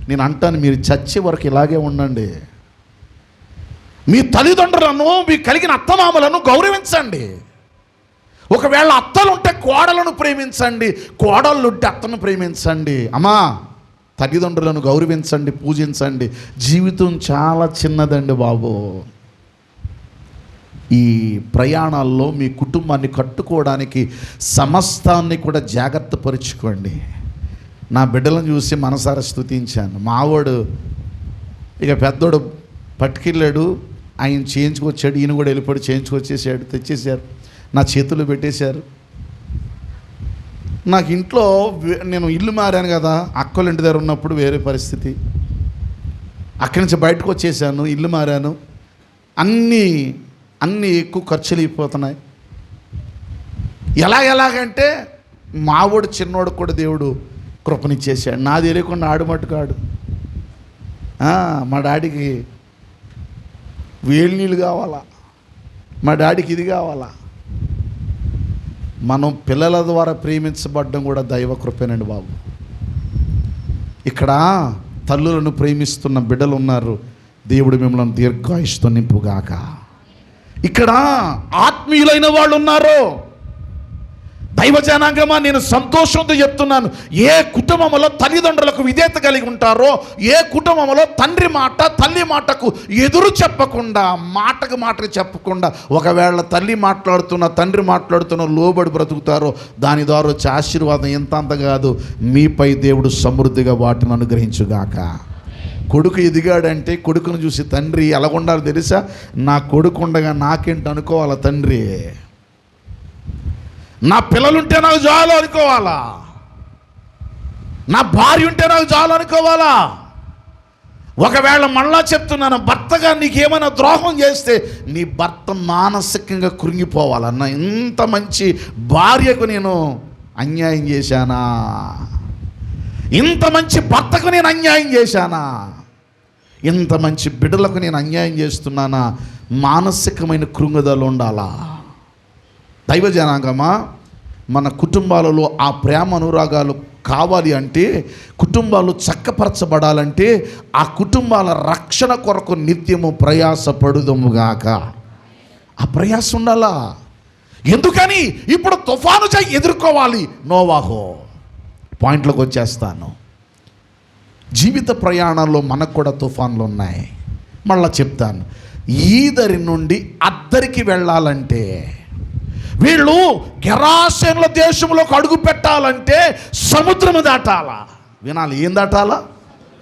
నేను అంటాను, మీరు చచ్చే వరకు ఇలాగే ఉండండి. మీ తల్లిదండ్రులను, మీకు కలిగిన అత్తమామలను గౌరవించండి. ఒకవేళ అత్తలుంటే కోడలను ప్రేమించండి, కోడళ్ళుంటే అత్తను ప్రేమించండి. అమ్మా, తల్లిదండ్రులను గౌరవించండి, పూజించండి. జీవితం చాలా చిన్నదండి బాబు. ఈ ప్రయాణాల్లో మీ కుటుంబాన్ని కట్టుకోవడానికి సమస్తాన్ని కూడా జాగ్రత్త పరుచుకోండి. నా బిడ్డలను చూసి మనసారా స్తుతించాను. మావాడు ఇక పెద్దోడు పట్టుకెళ్ళాడు, ఆయన చేయించుకొచ్చాడు, ఈయన కూడా వెళ్ళిపోయి చేయించుకొచ్చేసాడు, తెచ్చేసారు, నా చేతుల్లో పెట్టేశారు. నాకు ఇంట్లో నేను ఇల్లు మారాను కదా, అక్కల ఇంటి దగ్గర ఉన్నప్పుడు వేరే పరిస్థితి, అక్కడి నుంచి బయటకు వచ్చేసాను, ఇల్లు మారాను, అన్నీ ఎక్కువ ఖర్చులు అయిపోతున్నాయి. ఎలాగంటే మావోడు చిన్నోడు కూడా దేవుడు కృపనిచ్చేసాడు. నాది తెలియకుండా ఆడు మట్టుకాడు. మా డాడీకి వేడి నీళ్ళు కావాలా, మా డాడీకి ఇది కావాలా. మనం పిల్లల ద్వారా ప్రేమించబడ్డం కూడా దైవ కృపేనండి బాబు. ఇక్కడ తల్లులను ప్రేమిస్తున్న బిడ్డలు ఉన్నారు. దేవుడు మిమ్మల్ని దీర్ఘాయుష్తో నింపుగాక. ఇక్కడ ఆత్మీయులైన వాళ్ళు ఉన్నారు. దైవ జనాంగమా, నేను సంతోషంతో చెప్తున్నాను, ఏ కుటుంబంలో తల్లిదండ్రులకు విధేయత కలిగి ఉంటారో, ఏ కుటుంబంలో తండ్రి మాట తల్లి మాటకు ఎదురు చెప్పకుండా, మాటకు చెప్పకుండా, ఒకవేళ తల్లి మాట్లాడుతున్న తండ్రి మాట్లాడుతున్న లోబడి బ్రతుకుతారో దాని ద్వారా వచ్చే ఆశీర్వాదం ఎంత అంత కాదు, మీపై దేవుడు సమృద్ధిగా వాటిని అనుగ్రహించుగాక. కొడుకు ఎదిగాడంటే కొడుకును చూసి తండ్రి ఎలాగుండాలో తెలుసా? నా కొడుకు ఉండగా నాకేంటి అనుకోవాలా తండ్రి, నా పిల్లలుంటే నాకు చాలు అనుకోవాలా, నా భార్య ఉంటే నాకు చాలు అనుకోవాలా. ఒకవేళ మళ్ళా చెప్తున్నాను, భర్తగా నీకేమైనా ద్రోహం చేస్తే నీ భర్త మానసికంగా కృంగిపోవాలన్న, ఇంత మంచి భార్యకు నేను అన్యాయం చేశానా, ఇంత మంచి భర్తకు నేను అన్యాయం చేశానా, ఇంత మంచి బిడ్డలకు నేను అన్యాయం చేస్తున్నానా, మానసికమైన కృంగుదల ఉండాలా. దైవ జనాంగమా, మన కుటుంబాలలో ఆ ప్రేమ అనురాగాలు కావాలి అంటే, కుటుంబాలు చక్కపరచబడాలంటే, ఆ కుటుంబాల రక్షణ కొరకు నిత్యము ప్రయాసపడుదుముగాక. ఆ ప్రయాస ఉండాలా. ఎందుకని? ఇప్పుడు తుఫాను ఎదుర్కోవాలి నోవాహు. పాయింట్లోకి వచ్చేస్తాను. జీవిత ప్రయాణంలో మనకు కూడా తుఫాన్లు ఉన్నాయి. మళ్ళా చెప్తాను. ఈదరి నుండి అద్దరికి వెళ్ళాలంటే, వీళ్ళు గెరాసేనుల దేశంలోకి అడుగు పెట్టాలంటే సముద్రము దాటాలా. వినాలి, ఏం దాటాలా?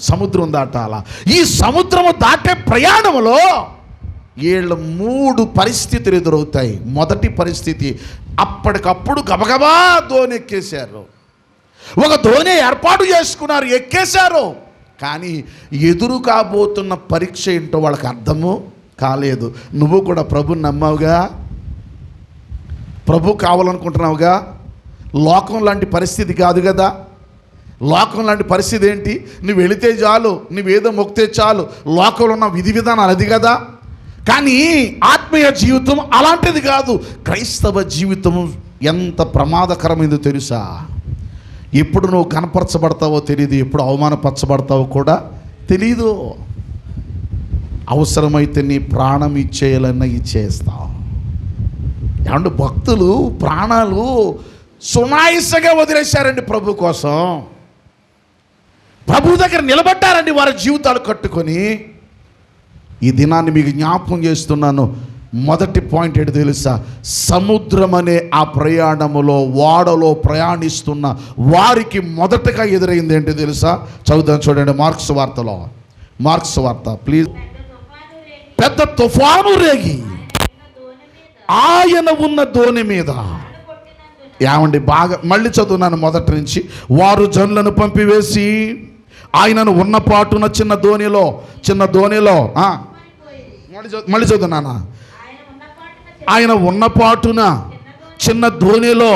సముద్రం దాటాలా. ఈ సముద్రము దాటే ప్రయాణంలో వీళ్ళు 3 పరిస్థితులు ఎదురవుతాయి. మొదటి పరిస్థితి, అప్పటికప్పుడు గబగబా దోణి ఎక్కేశారు. ఒక దోణి ఏర్పాటు చేసుకున్నారు, ఎక్కేశారు. కానీ ఎదురు కాబోతున్న పరీక్ష ఏంటో వాళ్ళకి అర్థము కాలేదు. నువ్వు కూడా ప్రభుని నమ్మావుగా, ప్రభు కావాలనుకుంటున్నావుగా? లోకం లాంటి పరిస్థితి కాదు కదా. లోకం లాంటి పరిస్థితి ఏంటి? నువ్వు వెళితే చాలు, నువ్వేదో మొక్కితే చాలు, లోకంలో ఉన్న విధి విధానాలు అది కదా. కానీ ఆత్మీయ జీవితం అలాంటిది కాదు. క్రైస్తవ జీవితం ఎంత ప్రమాదకరమైందో తెలుసా? ఎప్పుడు నువ్వు కనపరచబడతావో తెలియదు, ఎప్పుడు అవమానపరచబడతావో కూడా తెలీదు. అవసరమైతే నీ ప్రాణం ఇచ్చేయాలన్నా ఇచ్చేస్తావు. ఏమంటే భక్తులు ప్రాణాలు సునాయసంగా వదిలేశారండి ప్రభు కోసం. ప్రభు దగ్గర నిలబడ్డారండి వారి జీవితాలు కట్టుకొని. ఈ దినాన్ని మీకు జ్ఞాపకం చేస్తున్నాను. మొదటి పాయింట్ ఏంటి తెలుసా? సముద్రం అనే ఆ ప్రయాణములో ఓడలో ప్రయాణిస్తున్న వారికి మొదటగా ఎదురైంది ఏంటి తెలుసా? చదువుదాం చూడండి, మార్క్స్ వార్త ప్లీజ్. పెద్ద తుఫాను రేగి ఆయన ఉన్న దోణి మీద, ఏమండి బాగా మళ్ళీ చదువున్నాను మొదటి నుంచి. వారు జనులను పంపివేసి ఆయనను ఉన్న పాటున చిన్న ధోనిలో మళ్ళీ చదువున్నానా, ఆయన ఉన్న పాటున చిన్న ధోనిలో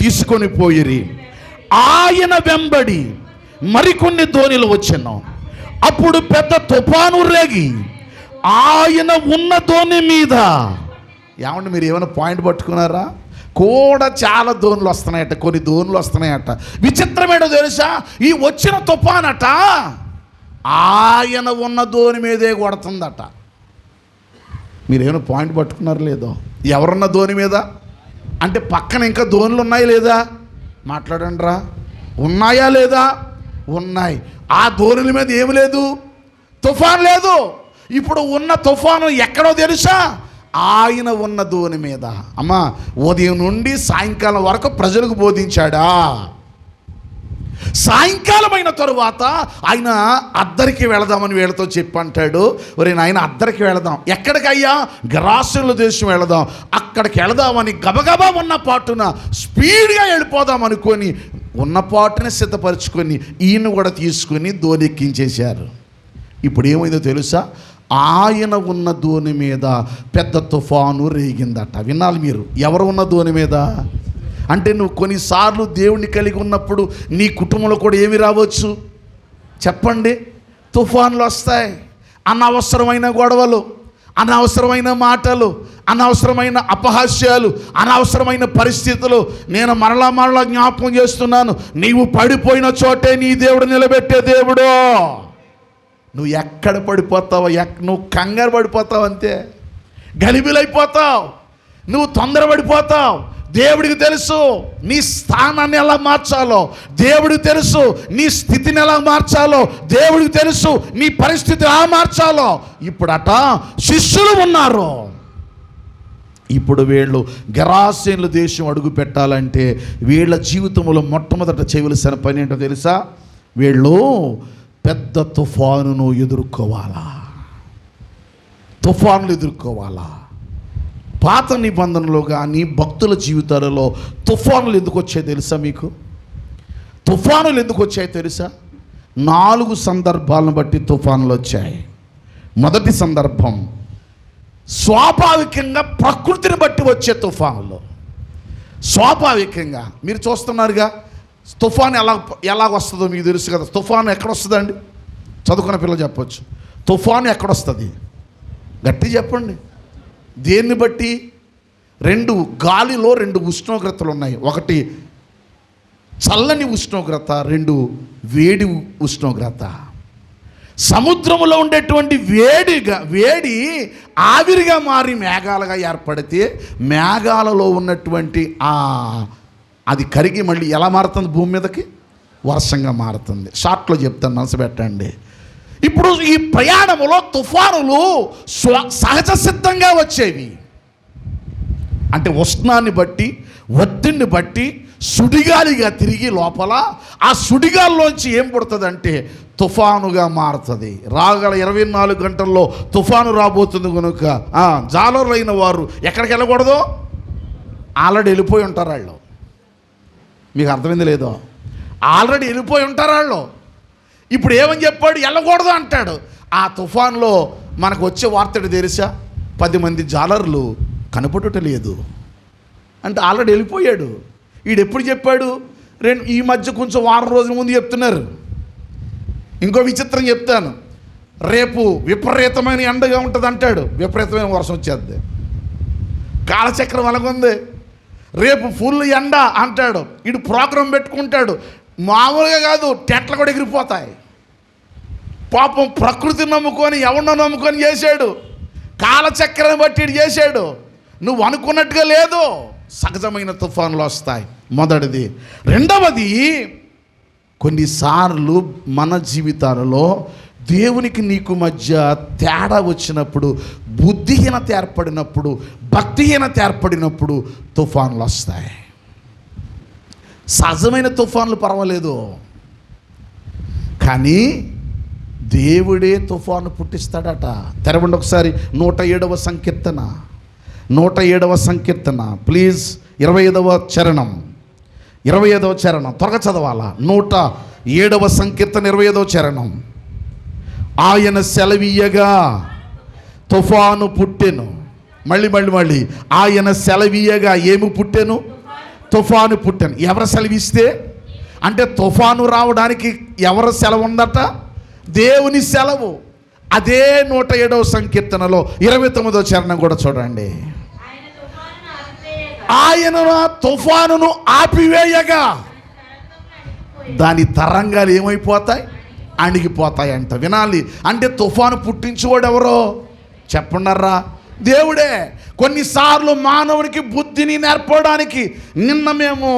తీసుకొని పోయిరి. ఆయన వెంబడి మరికొన్ని ధోనిలు వచ్చాను. అప్పుడు పెద్ద తుఫాను రేగి ఆయన ఉన్న ధోని మీద, ఏమంటే మీరు ఏమైనా పాయింట్ పట్టుకున్నారా? కూడా చాలా ధోనులు వస్తున్నాయట, కొన్ని ధోనులు వస్తున్నాయట. విచిత్రమేటో తెలుసా? ఈ వచ్చిన తుఫానట ఆయన ఉన్న ధోని మీదే కొడుతుందట. మీరు ఏమైనా పాయింట్ పట్టుకున్నారు లేదో? ఎవరున్న ధోని మీద అంటే పక్కన ఇంకా ధోనులు ఉన్నాయి లేదా? మాట్లాడండి రా. ఉన్నాయా లేదా? ఉన్నాయి. ఆ ధోనుల మీద ఏమి లేదు, తుఫాన్ లేదు. ఇప్పుడు ఉన్న తుఫాను ఎక్కడో తెలుసా? ఆయన ఉన్న ధోని మీద. అమ్మా, ఉదయం నుండి సాయంకాలం వరకు ప్రజలకు బోధించాడా? సాయంకాలం అయిన తరువాత ఆయన అద్దరికి వెళదామని వీళ్ళతో చెప్పంటాడు. ఒరే నాయన, అద్దరికి వెళదాం. ఎక్కడికయ్యా? గెరాసేనుల దేశం వెళదాం. అక్కడికి వెళదామని గబగబా ఉన్న పాటున స్పీడ్గా వెళ్ళిపోదాం అనుకొని ఉన్న పాటునే సిద్ధపరచుకొని ఈయన కూడా తీసుకొని ధోని ఎక్కించేశారు. ఇప్పుడు ఏమైందో తెలుసా? ఆయన ఉన్న ధోని మీద పెద్ద తుఫాను రేగిందట. వినాలి మీరు, ఎవరు ఉన్న ధోని మీద అంటే, నువ్వు కొన్నిసార్లు దేవుణ్ణి కలిగి ఉన్నప్పుడు నీ కుటుంబంలో కూడా ఏమి రావచ్చు చెప్పండి? తుఫాన్లు వస్తాయి. అనవసరమైన గొడవలు, అనవసరమైన మాటలు, అనవసరమైన అపహాస్యాలు, అనవసరమైన పరిస్థితులు. నేను మరలా జ్ఞాపకం చేస్తున్నాను, నీవు పడిపోయిన చోటే నీ దేవుడు నిలబెట్టే దేవుడు. నువ్వు ఎక్కడ పడిపోతావో, నువ్వు కంగారు పడిపోతావు, అంతే. గలిబిలైపోతావు, నువ్వు తొందరపడిపోతావు. దేవుడికి తెలుసు నీ స్థానాన్ని ఎలా మార్చాలో, దేవుడికి తెలుసు నీ స్థితిని ఎలా మార్చాలో, దేవుడికి తెలుసు నీ పరిస్థితి ఎలా మార్చాలో. ఇప్పుడట శిష్యులు ఉన్నారు. ఇప్పుడు వీళ్ళు గెరాసేనుల దేశం అడుగు పెట్టాలంటే వీళ్ళ జీవితంలో మొట్టమొదట చేయవలసిన పని ఏంటో తెలుసా? వీళ్ళు పెద్ద తుఫానును ఎదుర్కోవాలా. పాత నిబంధనలో కానీ భక్తుల జీవితాలలో తుఫానులు ఎందుకు వచ్చాయి తెలుసా మీకు? తుఫానులు ఎందుకు వచ్చాయి తెలుసా? 4 సందర్భాలను బట్టి తుఫానులు వచ్చాయి. మొదటి సందర్భం, స్వాభావికంగా ప్రకృతిని బట్టి వచ్చే తుఫానులు. స్వాభావికంగా మీరు చూస్తున్నారుగా, తుఫాను ఎలా వస్తుందో మీకు తెలుసు కదా. తుఫాను ఎక్కడొస్తుందండి? చదువుకున్న పిల్లలు చెప్పొచ్చు. తుఫాను ఎక్కడొస్తుంది? గట్టి చెప్పండి. దేన్ని బట్టి? గాలిలో 2 ఉష్ణోగ్రతలు ఉన్నాయి. ఒకటి చల్లని ఉష్ణోగ్రత, 2 వేడి ఉష్ణోగ్రత. సముద్రంలో ఉండేటువంటి వేడి ఆవిరిగా మారి మేఘాలుగా ఏర్పడితే, మేఘాలలో ఉన్నటువంటి అది కరిగి మళ్ళీ ఎలా మారుతుంది? భూమి మీదకి వర్షంగా మారుతుంది. షార్ట్లో చెప్తాను, మనసు పెట్టండి. ఇప్పుడు ఈ ప్రయాణంలో తుఫానులు సహజ సిద్ధంగా వచ్చేవి. అంటే ఉష్ణాన్ని బట్టి, ఒత్తిడిని బట్టి సుడిగాలిగా తిరిగి లోపల ఆ సుడిగాల్లోంచి ఏం పుడుతుందంటే తుఫానుగా మారుతుంది. రాగల 24 గంటల్లో తుఫాను రాబోతుంది కనుక జాలరైన వారు ఎక్కడికి వెళ్ళకూడదు? ఆల్రెడీ వెళ్ళిపోయి ఉంటారు వాళ్ళు. మీకు అర్థమైంది లేదో? ఆల్రెడీ వెళ్ళిపోయి ఉంటారు వాళ్ళు. ఇప్పుడు ఏమని చెప్పాడు? వెళ్ళకూడదు అంటాడు. ఆ తుఫాన్లో మనకు వచ్చే వార్త తెలుసా? 10 మంది జాలర్లు కనపడుట లేదు. అంటే ఆల్రెడీ వెళ్ళిపోయాడు. వీడు ఎప్పుడు చెప్పాడు? ఈ మధ్య కొంచెం వారం రోజుల ముందు చెప్తున్నారు. ఇంకో విచిత్రం చెప్తాను. రేపు విపరీతమైన ఎండగా ఉంటుంది అంటాడు, విపరీతమైన వర్షం వచ్చేద్ది. కాలచక్రం అలాగుంది. రేపు ఫుల్ ఎండ అంటాడు, వీడు ప్రోగ్రాం పెట్టుకుంటాడు. మామూలుగా కాదు, టెంట్లు కూడా ఎగిరిపోతాయి. పాపం ప్రకృతి నమ్ముకొని ఎవరినో నమ్ముకొని చేశాడు. కాలచక్రాన్ని బట్టి వీడు చేశాడు. నువ్వు అనుకున్నట్టుగా లేదు. సహజమైన తుఫానులు వస్తాయి, మొదటిది. రెండవది, కొన్నిసార్లు మన జీవితాలలో దేవునికి నీకు మధ్య తేడా వచ్చినప్పుడు, బుద్ధిహీనత ఏర్పడినప్పుడు, భక్తిహీనత ఏర్పడినప్పుడు తుఫానులు వస్తాయి. సహజమైన తుఫానులు పర్వాలేదు, కానీ దేవుడే తుఫాను పుట్టిస్తాడట. తెరవండి ఒకసారి 107వ సంకీర్తన. 107వ సంకీర్తన ప్లీజ్. 25వ చరణం. 25వ చరణం త్వరగా చదవాలా. 107వ సంకీర్తన 25వ చరణం. ఆయన సెలవీయగా తుఫాను పుట్టెను. మళ్ళీ ఆయన సెలవీయగా ఏమి పుట్టెను? తుఫాను పుట్టెను. ఎవరు సెలవిస్తే? అంటే తుఫాను రావడానికి ఎవరు సెలవు ఉందట? దేవుని సెలవు. అదే 107వ సంకీర్తనలో 29వ చరణం కూడా చూడండి. ఆయన తుఫానును ఆపివేయగా దాని తరంగాలు ఏమైపోతాయి? అణిగిపోతాయి అంట. వినాలి. అంటే తుఫాను పుట్టించేవాడు ఎవరో చెప్పండర్రా? దేవుడే. కొన్నిసార్లు మానవునికి బుద్ధిని నేర్పడానికి, నిన్న మేము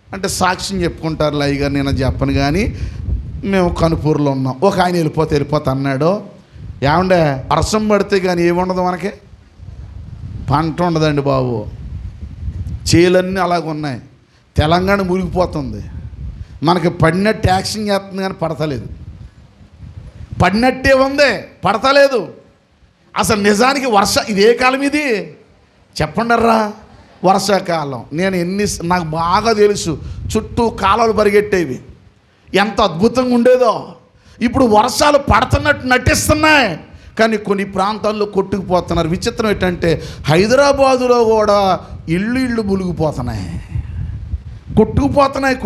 అంటే సాక్ష్యం చెప్పుకుంటారు లైగా, నేను చెప్పను కానీ మేము కనుపూరులో ఉన్నాం. ఒక ఆయన వెళ్ళిపోతా అన్నాడు. ఏమండే వర్షం పడితే కానీ ఏముండదు, మనకి పంట ఉండదండి బాబు. చేలన్నీ అలాగ ఉన్నాయి. తెలంగాణ మునిగిపోతుంది. మనకి పడినట్టు యాక్షన్ చేస్తుంది కానీ పడతలేదు. పడినట్టే ఉంది, పడతలేదు. అసలు నిజానికి ఇదే కాలం ఇది చెప్పండర్రా? వర్షాకాలం. నాకు బాగా తెలుసు, చుట్టూ కాలువలు పరిగెట్టేవి, ఎంత అద్భుతంగా ఉండేదో. ఇప్పుడు వర్షాలు పడుతున్నట్టు నటిస్తున్నాయి, కానీ కొన్ని ప్రాంతాల్లో కొట్టుకుపోతున్నారు. విచిత్రం ఏంటంటే హైదరాబాదులో కూడా ఇళ్ళు మునిగిపోతున్నాయి, కొట్టుకుపోతున్నాయి.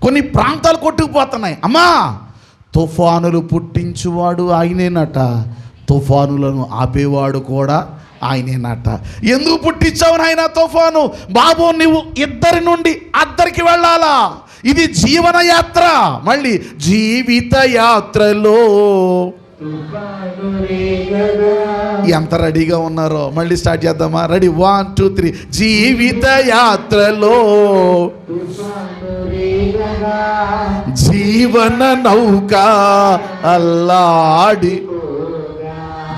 కొన్ని ప్రాంతాలు కొట్టుకుపోతున్నాయి. అమ్మా, తుఫానులు పుట్టించువాడు ఆయనేనట, తుఫానులను ఆపేవాడు కూడా ఆయనేనట. ఎందుకు పుట్టించావు నాయన తుఫాను? బాబు, నువ్వు ఇద్దరి నుండి అద్దరికి వెళ్ళాలా? ఇది జీవన యాత్ర. మళ్ళీ జీవిత యాత్రలో ఎంత రెడీగా ఉన్నారో మళ్ళీ స్టార్ట్ చేద్దామా? రెడీ, 1 2 3. జీవిత యాత్రలో జీవన నౌక అల్లాడి.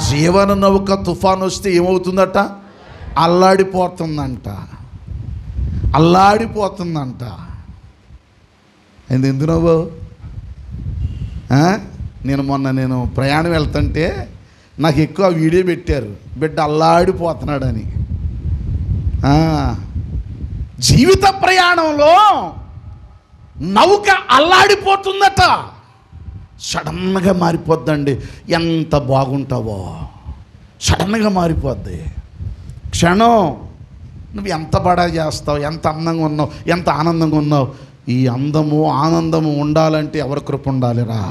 జీవన నౌక తుఫాను వస్తే ఏమవుతుందట? అల్లాడిపోతుందంట. ఎందుకు? నేను ప్రయాణం వెళ్తుంటే నాకు ఎక్కువ వీడియో పెట్టారు, బిడ్డ అల్లాడిపోతున్నాడని. జీవిత ప్రయాణంలో నౌక అల్లాడిపోతుందట. సడన్గా మారిపోద్దండి. ఎంత బాగుంటావో సడన్గా మారిపోద్ది. క్షణం నువ్వు ఎంత బడా చేస్తావు, ఎంత అందంగా ఉన్నావు, ఎంత ఆనందంగా ఉన్నావు. ఈ అందము ఆనందము ఉండాలంటే ఎవరి కృప ఉండాలిరా?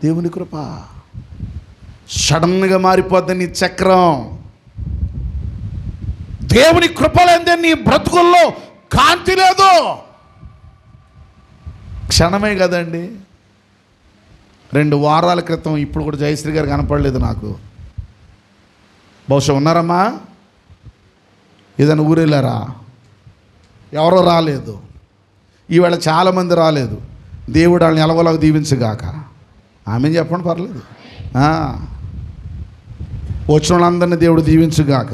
దేవుని కృప. సడన్గా మారిపోద్ది నీ చక్రం. దేవుని కృప లేదే నీ బ్రతుకుల్లో కాంతి లేదు. క్షణమే కదండి. 2 వారాల క్రితం, ఇప్పుడు కూడా జయశ్రీ గారు కనపడలేదు నాకు. బహుశా ఉన్నారమ్మా? ఏదైనా ఊరెళ్ళారా? ఎవరో రాలేదు. ఈవేళ చాలామంది రాలేదు. దేవుడు వాళ్ళని ఎలవలాగా దీవించగాక. ఆమె చెప్పండి, పర్లేదు. వచ్చిన వాళ్ళందరినీ దేవుడు దీవించుగాక.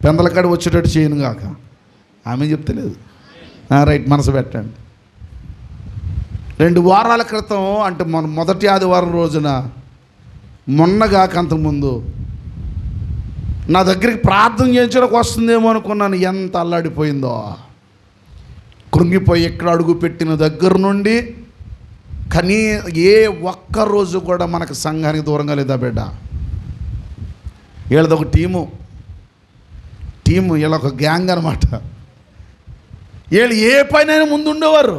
పెందలకాడ వచ్చేటట్టు చేయనుగాక. ఆమె చెప్తలేదు. రైట్, మనసు పెట్టండి. 2 వారాల క్రితం, అంటే మన మొదటి ఆదివారం రోజున, మొన్నగాక అంతకుముందు నా దగ్గరికి ప్రార్థన చేయించడానికి వస్తుందేమో అనుకున్నాను. ఎంత అల్లాడిపోయిందో. కృంగిపోయి ఎక్కడ అడుగు పెట్టిన దగ్గర నుండి ఏ ఒక్కరోజు కూడా మనకు సంఘానికి దూరంగా లేదా బిడ్డ? వీళ్ళదొక టీము, వీళ్ళ ఒక గ్యాంగ్ అనమాట. వీళ్ళు ఏ పైన ముందుండేవారు.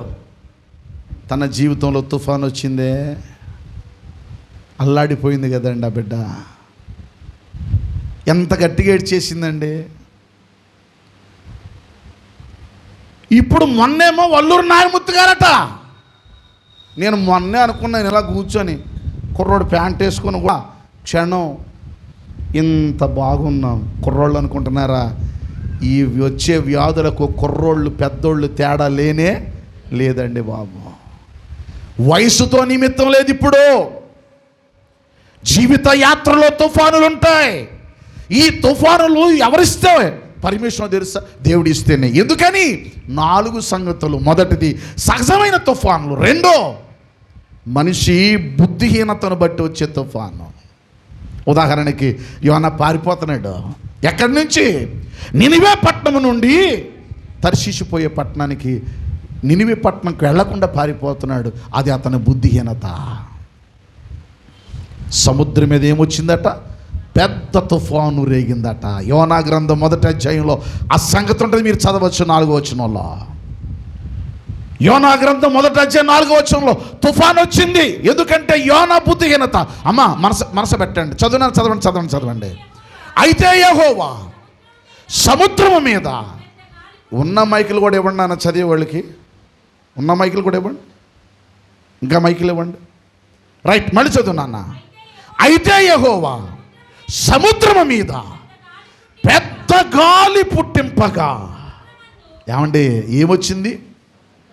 తన జీవితంలో తుఫాను వచ్చిందే, అల్లాడిపోయింది కదండి ఆ బిడ్డ. ఎంత గట్టిగా ఏడ్చేసిందండి. ఇప్పుడు మొన్నేమో వల్లూరు నాయమూర్తి గారట. నేను మొన్నే అనుకున్నాను ఇలా కూర్చొని, కుర్రోడు ప్యాంట్ వేసుకొని కూడా క్షణం ఇంత బాగున్నాం. కుర్రోళ్ళు అనుకుంటున్నారా? ఈ వచ్చే వ్యాధులకు కుర్రోళ్ళు పెద్దోళ్ళు తేడా లేనే లేదండి బాబు. వయసుతో నిమిత్తం లేదు. ఇప్పుడు జీవిత యాత్రలో తుఫానులు ఉంటాయి. ఈ తుఫానులు ఎవరిస్తే? పరమేశ్వరుడు తెలుసా, దేవుడు ఇస్తేనే. ఎందుకని? 4 సంగతులు. మొదటిది సహజమైన తుఫానులు. రెండో మనిషి బుద్ధిహీనతను బట్టి వచ్చే తుఫాను. ఉదాహరణకి యోనా పారిపోతున్నాడు. ఎక్కడి నుంచి? నినివే పట్టణం నుండి తర్షీషు పట్టణానికి, నినివే పట్టణంకి వెళ్లకుండా పారిపోతున్నాడు. అది అతని బుద్ధిహీనత. సముద్రం మీద ఏమొచ్చిందట? పెద్ద తుఫాను రేగిందట. యోనా గ్రంథం 1వ అధ్యాయంలో ఆ సంగతి ఉంటుంది, మీరు చదవచ్చు 4వ వచనంలో. యోనా గ్రంథం 1వ అధ్యాయం 4వ వచనంలో తుఫాను వచ్చింది. ఎందుకంటే యోనా బుద్ధిహీనత. అమ్మ మనసు పెట్టండి, చదవండి. అయితే యెహోవా సముద్రము మీద ఉన్న మైకులు కూడా ఇవ్వండి నాన్న, చదివే వాళ్ళకి ఉన్న మైకులు కూడా ఇవ్వండి, ఇంకా మైకులు ఇవ్వండి. రైట్, మళ్ళీ చదువు నాన్న. అయితే యెహోవా సముద్రము మీద పెద్ద గాలి పుట్టింపగా. ఏమండి ఏమొచ్చింది?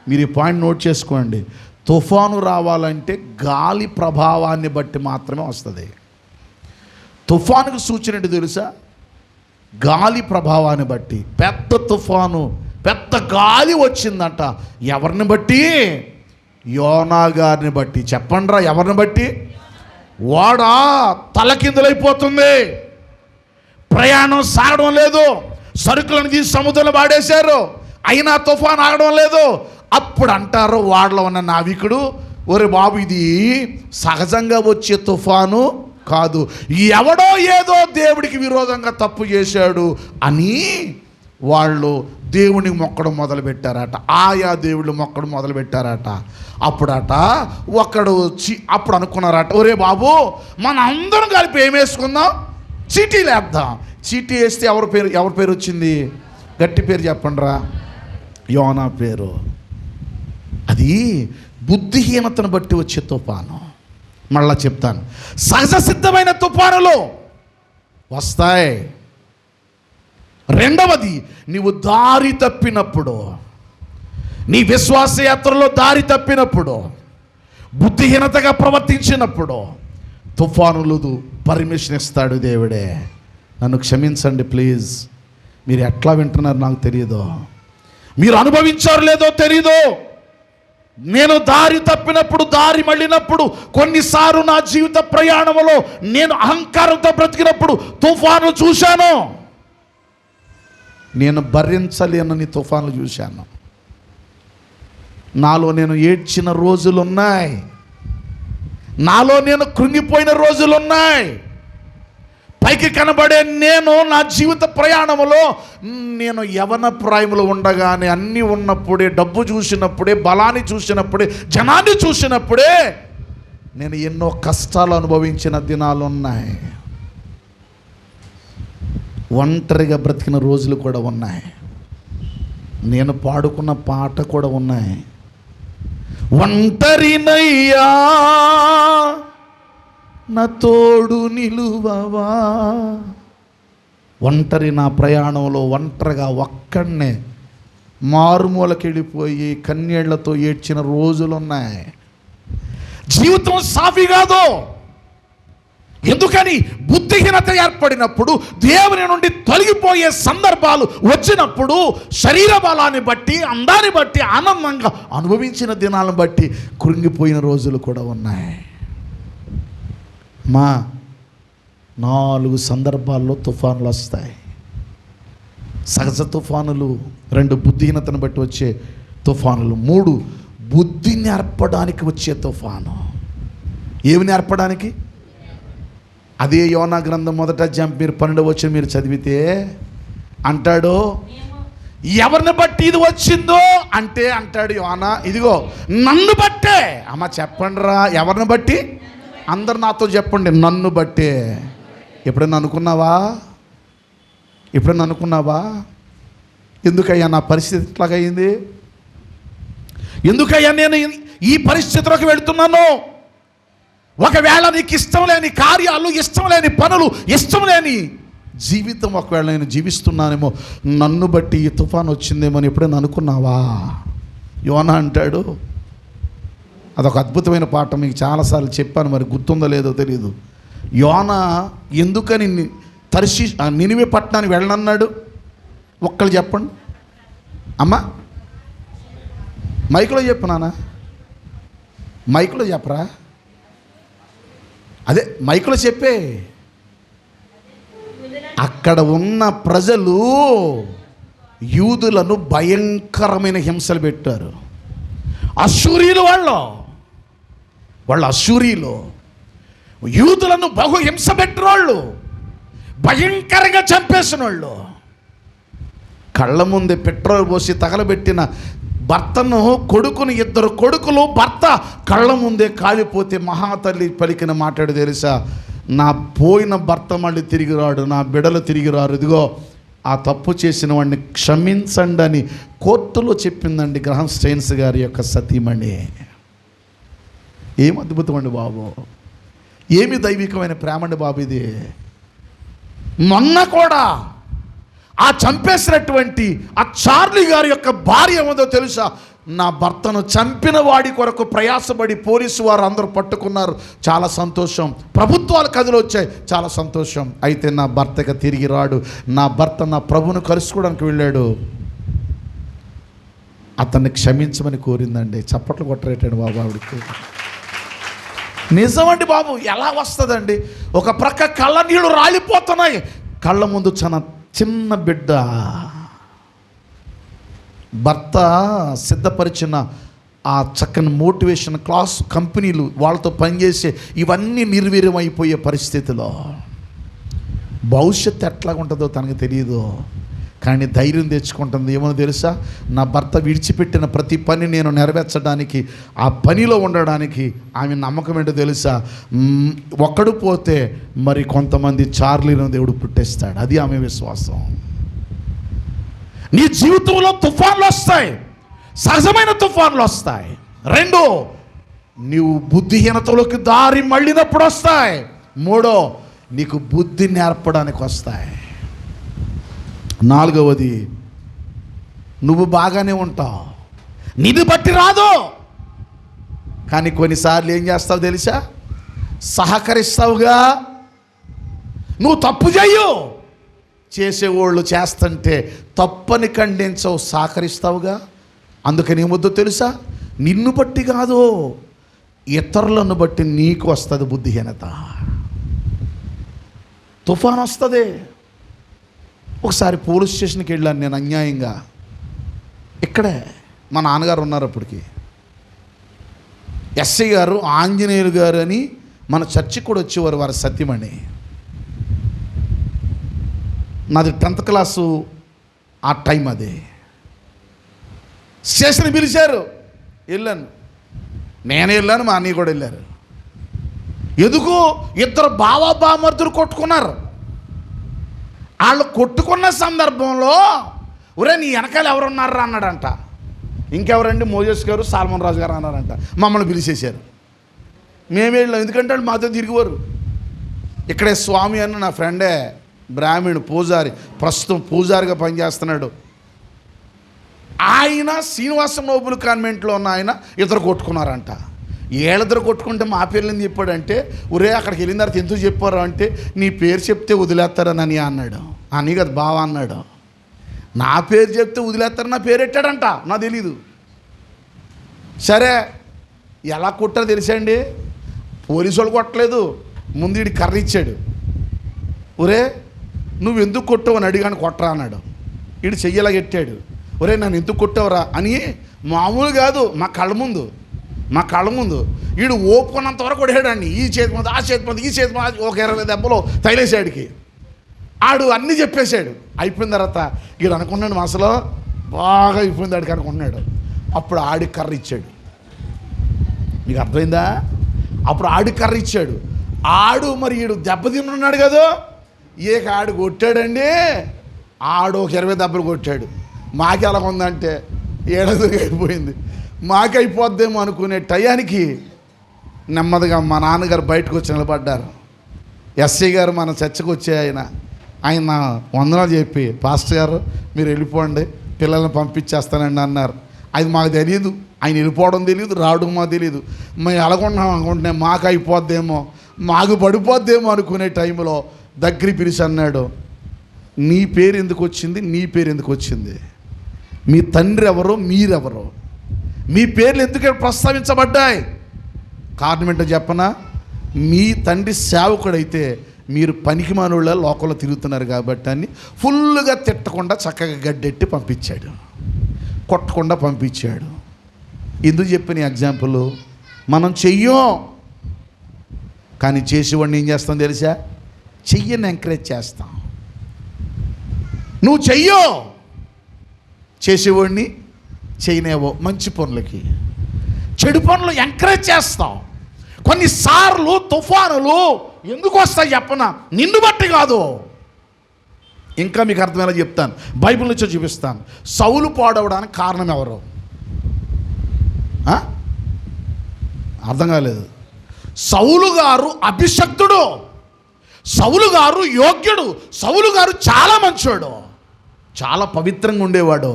మీరు ఈ పాయింట్ నోట్ చేసుకోండి. తుఫాను రావాలంటే గాలి ప్రభావాన్ని బట్టి మాత్రమే వస్తుంది. తుఫానుకు సూచన ఏంటి తెలుసా? గాలి ప్రభావాన్ని బట్టి. పెద్ద తుఫాను, పెద్ద గాలి వచ్చిందంట. ఎవరిని బట్టి? యోనా గారిని బట్టి. చెప్పండి రా, ఎవరిని బట్టి? ఓడ తలకిందులైపోతుంది, ప్రయాణం సాగడం లేదు. సరుకులను తీసి సముద్రంలో పాడేశారు, అయినా తుఫాను ఆగడం లేదు. అప్పుడు అంటారు ఓడలో ఉన్న నావికుడు, ఒరే బాబు ఇది సహజంగా వచ్చే తుఫాను కాదు, ఎవడో ఏదో దేవుడికి విరోధంగా తప్పు చేశాడు అని వాళ్ళు దేవునికి మొక్కడం మొదలుపెట్టారట. ఆయా దేవుళ్ళు మొక్కడం మొదలుపెట్టారట. అప్పుడట ఒకడు అప్పుడు అనుకున్నారట, ఒరే బాబు మన అందరం కలిపి ఏం వేసుకుందాం? చీటీలు వేద్దాం. చీటీ వేస్తే ఎవరి పేరు వచ్చింది? గట్టి పేరు చెప్పండి రా, యోనా పేరు. అది బుద్ధిహీనతను బట్టి వచ్చే తుఫాను. మళ్ళా చెప్తాను, సహజ సిద్ధమైన తుఫానులు వస్తాయి. రెండవది, నీవు దారి తప్పినప్పుడు, నీ విశ్వాస యాత్రలో దారి తప్పినప్పుడు, బుద్ధిహీనతగా ప్రవర్తించినప్పుడు తుఫానులు పర్మిషన్ ఇస్తాడు దేవుడే. నన్ను క్షమించండి ప్లీజ్, మీరు ఎట్లా వింటున్నారు నాకు తెలియదు, మీరు అనుభవించారు లేదో తెలీదు. నేను దారి తప్పినప్పుడు, దారి మళ్ళినప్పుడు, కొన్నిసార్లు నా జీవిత ప్రయాణంలో నేను అహంకారంతో బ్రతికినప్పుడు తుఫాను చూశాను. నేను భరించలేనని తుఫాను చూశాను. నాలో నేను ఏడ్చిన రోజులున్నాయి, నాలో నేను కృంగిపోయిన రోజులున్నాయి. పైకి కనబడే నేను నా జీవిత ప్రయాణంలో, నేను యవన ప్రాయములో ఉండగానే అన్నీ ఉన్నప్పుడే, డబ్బు చూసినప్పుడే, బలాన్ని చూసినప్పుడే, జనాన్ని చూసినప్పుడే నేను ఎన్నో కష్టాలు అనుభవించిన దినాలు ఉన్నాయి. ఒంటరిగా బ్రతికిన రోజులు కూడా ఉన్నాయి. నేను పాడుకున్న పాట కూడా ఉన్నాయి. ఒంటరినయ్యా నా తోడు నిలువవా. ఒంటరి నా ప్రయాణంలో ఒంటరిగా ఒక్కడనే మారుమూలకెళ్ళిపోయి కన్నీళ్లతో ఏడ్చిన రోజులున్నాయి. జీవితం సాఫీ కాదు. ఎందుకని? బుద్ధిహీనత ఏర్పడినప్పుడు, దేవుని నుండి తొలగిపోయే సందర్భాలు వచ్చినప్పుడు, శరీర బలాన్ని బట్టి, అందాన్ని బట్టి, ఆనందంగా అనుభవించిన దినాలను బట్టి కృంగిపోయిన రోజులు కూడా ఉన్నాయి. 4 సందర్భాల్లో తుఫానులు వస్తాయి. సహజ తుఫానులు. 2 బుద్ధిహీనతను బట్టి వచ్చే తుఫానులు. 3 బుద్ధి నేర్పడానికి వచ్చే తుఫాను. ఏమి నేర్పడానికి? అదే యోనా గ్రంథం 1వ అధ్యాయం మీరు 12వ వచనం మీరు చదివితే, అంటాడు, ఎవరిని బట్టి ఇది వచ్చిందో అంటే అంటాడు యోనా, ఇదిగో నన్ను బట్టే. అమ్మ చెప్పండి రా, ఎవరిని బట్టి? అందరు నాతో చెప్పండి, నన్ను బట్టే. ఎప్పుడైనా అనుకున్నావా ఎందుకయ్యా నా పరిస్థితి ఇట్లాగయింది, ఎందుకయ్యా నేను ఈ పరిస్థితిలోకి వెళుతున్నాను? ఒకవేళ నీకు ఇష్టం లేని కార్యాలు, ఇష్టం లేని పనులు, ఇష్టం లేని జీవితం ఒకవేళ నేను జీవిస్తున్నానేమో, నన్ను బట్టి ఈ తుఫాను వచ్చిందేమో అని ఎప్పుడైనా అనుకున్నావా? యోనా అంటాడు, అదొక అద్భుతమైన పాఠం, మీకు చాలాసార్లు చెప్పాను, మరి గుర్తుందో లేదో తెలియదు. యోనా ఎందుకని నినివే పట్టణానికి వెళ్ళనన్నాడు? ఒక్కళ్ళు చెప్పండి అమ్మా. మైకులో చెప్పు నాన్న, మైకులో చెప్పరా? అదే మైకులో చెప్పే. అక్కడ ఉన్న ప్రజలు యూదులను భయంకరమైన హింసలు పెట్టారు. అశ్షూరీయులు వాళ్ళు అశ్షూరీయులు యూదులను బహు హింస పెట్టిన వాళ్ళు, భయంకరంగా చంపేసిన వాళ్ళు. కళ్ళ ముందే పెట్రోల్ పోసి తగలబెట్టిన భర్తను, కొడుకుని, 2 కొడుకులు, భర్త కళ్ళ ముందే కాలిపోతే మహాతల్లి పలికిన మాట్లాడు తెలుసా? నా పోయిన భర్త మళ్ళీ తిరిగి రాడు, నా బిడ్డలు తిరిగి రారు, ఇదిగో ఆ తప్పు చేసిన వాడిని క్షమించండి అని కోర్టులో చెప్పిందండి గ్రహం స్టెయిన్స్ గారి యొక్క సతీమణి. ఏం అద్భుతం అండి బాబు, ఏమి దైవికమైన ప్రేమ అండి బాబు ఇది. మొన్న కూడా ఆ చంపేసినటువంటి ఆ చార్లీ గారి యొక్క భార్య ఏమో తెలుసా? నా భర్తను చంపిన వాడి కొరకు ప్రయాసపడి పోలీసు వారు అందరూ పట్టుకున్నారు, చాలా సంతోషం. ప్రభుత్వాలు కథలు వచ్చాయి, చాలా సంతోషం. అయితే నా భర్తగా తిరిగి రాడు, నా భర్త నా ప్రభువును కలుసుకోవడానికి వెళ్ళాడు, అతన్ని క్షమించమని కోరిందండి. చప్పట్లు కొట్టరేటండి బాబు ఆవిడికి. నిజమండి బాబు, ఎలా వస్తుందండి? ఒక ప్రక్క కళ్ళ నీళ్ళు రాలిపోతున్నాయి, కళ్ళ ముందు చిన్న బిడ్డ, భర్త సిద్ధపరిచిన ఆ చక్కని మోటివేషన్ క్లాస్, కంపెనీలు, వాళ్ళతో పనిచేసే ఇవన్నీ నిర్వీర్యం అయిపోయే పరిస్థితిలో భవిష్యత్తు ఎట్లాగుంటుందో తనకు తెలియదు, కానీ ధైర్యం తెచ్చుకుంటుంది. ఏమో తెలుసా? నా భర్త విడిచిపెట్టిన ప్రతి పని నేను నెరవేర్చడానికి, ఆ పనిలో ఉండడానికి ఆమె నమ్మకం ఏంటో తెలుసా? ఒక్కడు పోతే మరి కొంతమంది చార్లీలను దేవుడు పుట్టేస్తాడు. అది ఆమె విశ్వాసం. నీ జీవితంలో తుఫాన్లు వస్తాయి, సహజమైన తుఫాన్లు వస్తాయి. 2, నీవు బుద్ధిహీనతలోకి దారి మళ్ళినప్పుడు వస్తాయి. 3, నీకు బుద్ధి నేర్పడానికి వస్తాయి. 4వది, నువ్వు బాగానే ఉంటావు, నిన్ను బట్టి రాదు, కానీ కొన్నిసార్లు ఏం చేస్తావు తెలుసా? సహకరిస్తావుగా. నువ్వు తప్పు చెయ్యు, చేసేవాళ్ళు చేస్తుంటే తప్పని ఖండించవు, సహకరిస్తావుగా. అందుకని ఏమొద్దో తెలుసా? నిన్ను బట్టి కాదు, ఇతరులను బట్టి నీకు వస్తుంది బుద్ధిహీనత. తుఫాన్ వస్తుంది. ఒకసారి పోలీస్ స్టేషన్కి వెళ్ళాను నేను అన్యాయంగా. ఇక్కడే మా నాన్నగారు ఉన్నారు అప్పటికి, ఎస్ఐ గారు, ఆంజనేయులు గారు అని మన చర్చికి కూడా వచ్చేవారు, వారి సత్యమణి. నాది 10th క్లాసు ఆ టైం. అది స్టేషన్ పిలిచారు, వెళ్ళాను. నేను వెళ్ళాను, మా అన్నయ్య కూడా వెళ్ళారు. ఎందుకు? 2 బామర్దులు కొట్టుకున్నారు. వాళ్ళు కొట్టుకున్న సందర్భంలో, ఒరే నీ వెనకాల ఎవరున్నారా అన్నాడంట. ఇంకెవరండి? మోజేస్ గారు, సాల్మన్ రాజు గారు అన్నారంట. మమ్మల్ని పిలిచేశారు. మేము వెళ్ళాం, ఎందుకంటే వాళ్ళు మాతో తిరిగివారు. ఇక్కడే స్వామి అన్న నా ఫ్రెండే, బ్రాహ్మణుడు, పూజారి, ప్రస్తుతం పూజారిగా పనిచేస్తున్నాడు. ఆయన శ్రీనివాస నోబుల్ కాన్వెంట్లో ఉన్న ఆయన 2 కొట్టుకున్నారంట. 7 కొట్టుకుంటే మా పేర్లు చెప్పాడంటే, ఒరే అక్కడికి వెళ్ళిన తర్వాత ఎందుకు చెప్పారు అంటే, నీ పేరు చెప్తే వదిలేస్తారని అన్నాడు. అని కదా బావ అన్నాడు. నా పేరు చెప్తే వదిలేస్తారని నా పేరు పెట్టాడంట, నాకు తెలీదు. సరే, ఎలా కొట్టారో తెలుసండి? పోలీసు వాళ్ళు కొట్టలేదు, ముందు వీడి కర్ర ఇచ్చాడు. ఒరే నువ్వు ఎందుకు కొట్టావు అని అడిగాను, కొట్టరా అన్నాడు. వీడు చెయ్యలా పెట్టాడు. ఒరే నన్ను ఎందుకు కొట్టావురా అని, మామూలు కాదు, మా కళ్ళ ముందు వీడు ఓపుకున్నంత వరకు కొట్టాడండి. ఈ చేతి మీద, ఆ చేతి మీద, ఈ చేతి మీద ఒక 20 దెబ్బలు తగిలేసాడికి. ఆడు అన్నీ చెప్పేశాడు. అయిపోయిన తర్వాత వీడు అనుకున్నాడు మనసులో బాగా అయిపోయింది ఆడికి అనుకున్నాడు. అప్పుడు ఆడి కర్ర ఇచ్చాడు. మీకు అర్థమైందా? అప్పుడు ఆడి కర్ర ఇచ్చాడు. ఆడు మరి వీడు దెబ్బతిన్నాడు కదా, ఆడు కొట్టాడండి. ఆడు ఒక 20 దెబ్బలు కొట్టాడు. మాకు ఎలా ఉందంటే ఏడాదిగా అయిపోయింది. మాకైపోద్దేమో అనుకునే టయానికి నెమ్మదిగా మా నాన్నగారు బయటకు వచ్చి నిలబడ్డారు. ఎస్ఐ గారు మన చర్చకు వచ్చే ఆయన వందనాలు చెప్పి, పాస్టర్ గారు మీరు వెళ్ళిపోండి, పిల్లల్ని పంపించేస్తానండి అన్నారు. అది మాకు తెలియదు, ఆయన వెళ్ళిపోవడం తెలియదు, రావడం మాకు తెలియదు. మేము ఎలాగున్నాం అనుకుంటున్నాం, మాకు అయిపోద్దేమో, మాకు పడిపోద్దేమో అనుకునే టైంలో దగ్గర పిలిచి అన్నాడు, నీ పేరు ఎందుకు వచ్చింది, నీ పేరు ఎందుకు వచ్చింది, మీ తండ్రి ఎవరో మీరెవరో, మీ పేర్లు ఎందుకు ప్రస్తావించబడ్డాయి? కారణం ఏంటో చెప్పనా? మీ తండ్రి సేవకుడైతే మీరు పనికిమానుళ్ళ లోకంలో తిరుగుతున్నారు కాబట్టి అని ఫుల్గా తిట్టకుండా చక్కగా గడ్డెట్టి పంపించాడు, కొట్టకుండా పంపించాడు. ఎందుకు చెప్పిన ఎగ్జాంపుల్? మనం చెయ్యం, కానీ చేసేవాడిని ఏం చేస్తాం తెలుసా? చెయ్యని ఎంకరేజ్ చేస్తాం. నువ్వు చెయ్యో, చేసేవాడిని చేయనేవో మంచి పనులకి, చెడు పనులు ఎంకరేజ్ చేస్తాం. కొన్నిసార్లు తుఫానులు ఎందుకు వస్తాయి చెప్పనా? నిన్ను బట్టి కాదు. ఇంకా మీకు అర్థమయ్యేలా చెప్తాను, బైబిల్ నుంచో చూపిస్తాను. సౌలు పాడవడానికి కారణం ఎవరు? అర్థం కాలేదు. సౌలు గారు అభిషక్తుడు, సౌలు గారు యోగ్యుడు, సౌలు గారు చాలా మంచోడు, చాలా పవిత్రంగా ఉండేవాడు.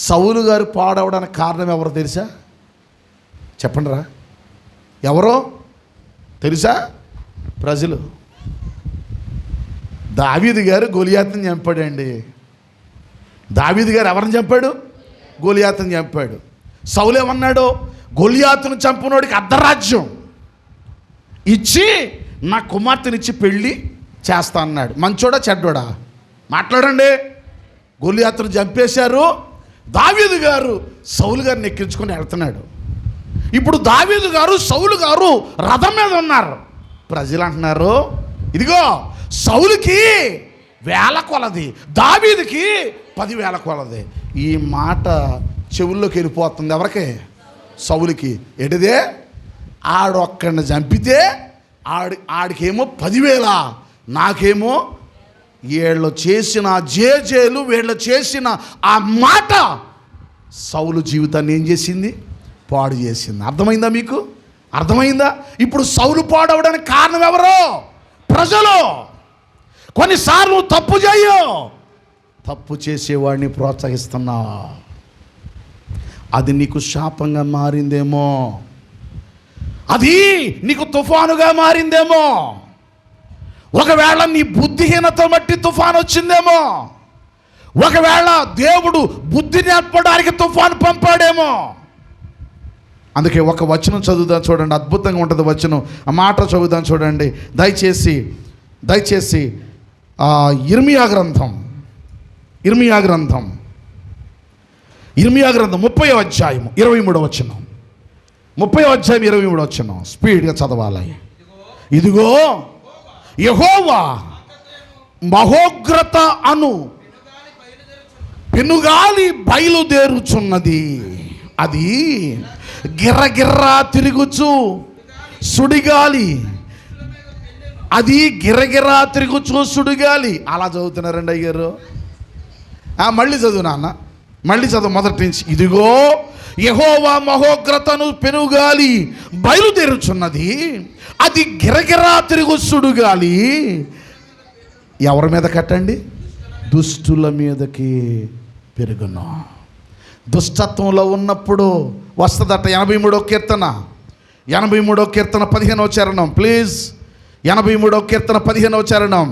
సౌలు గారు పాడవడానికి కారణం ఎవరో తెలుసా? చెప్పండి రా, ఎవరో తెలుసా? ప్రజలు. దావీదు గారు గొలియాతుని చంపాడండి. దావీదు గారు ఎవరిని చంపాడు? గొలియాతుని చంపాడు. సౌలు ఏమన్నాడు? గొలియాతును చంపినోడికి అర్ధరాజ్యం ఇచ్చి నా కుమార్తెనిచ్చి పెళ్ళి చేస్తా అన్నాడు. మంచోడా చెడ్డోడా? మాట్లాడండి. గొలియాతును చంపేశారు. దావీదు గారు సౌలు గారిని ఎక్కించుకొని వెళ్తున్నాడు. ఇప్పుడు దావీదు గారు సౌలు గారు రథం మీద ఉన్నారు. ప్రజలు అంటున్నారు, ఇదిగో సౌలుకి 1000 కొలది, దావీదుకి 10,000 కొలది. ఈ మాట చెవుల్లోకి వెళ్ళిపోతుంది. ఎవరికి? సౌలుకి. ఎడిదే ఆడొక్కడిని చంపితే ఆడికేమో 10,000, నాకేమో వీళ్ళు చేసిన జేజేలు, వీళ్ళు చేసిన ఆ మాట సౌలు జీవితాన్ని ఏం చేసింది? పాడు చేసింది. అర్థమైందా మీకు? అర్థమైందా? ఇప్పుడు సౌలు పాడవడానికి కారణం ఎవరో? ప్రజలు. కొన్నిసార్లు తప్పు చేయో, తప్పు చేసేవాడిని ప్రోత్సహిస్తున్నా, అది నీకు శాపంగా మారిందేమో, అది నీకు తుఫానుగా మారిందేమో, ఒకవేళ నీ బుద్ధిహీనత బట్టి తుఫాను వచ్చిందేమో, ఒకవేళ దేవుడు బుద్ధి నేర్పడానికి తుఫాను పంపాడేమో. అందుకే ఒక వచనం చదువుదాం చూడండి, అద్భుతంగా ఉంటుంది వచనం. ఆ మాట చదువుదాం చూడండి దయచేసి. ఇర్మియా గ్రంథం 30వ అధ్యాయం 23వ వచనం. 30వ అధ్యాయం 23వ వచనం స్పీడ్గా చదవాలి. ఇదిగో యెహోవా మహోగ్రత అను పెనుగాలి బయలుదేరుచున్నది, అది గిర్రగిర్రా తిరుగుచు సుడిగాలి, అది గిర్రగిర్రా తిరుగుచు సుడిగాలి. అలా చదువుతున్నారండి అయ్యారు. మళ్ళీ చదువు నాన్న, మళ్ళీ చదువు మొదటి నుంచి. ఇదిగో యెహోవా మహోగ్రతను పెనుగాలి బయలుదేరుచున్నది, అది గిరగిరా తిరుగు సుడుగాలి. ఎవరి మీద కట్టండి? దుష్టుల మీదకి పెరుగును. దుష్టత్వంలో ఉన్నప్పుడు వస్తుందట. 83వ కీర్తన 15వ చరణం ప్లీజ్. 83వ కీర్తన 15వ చరణం.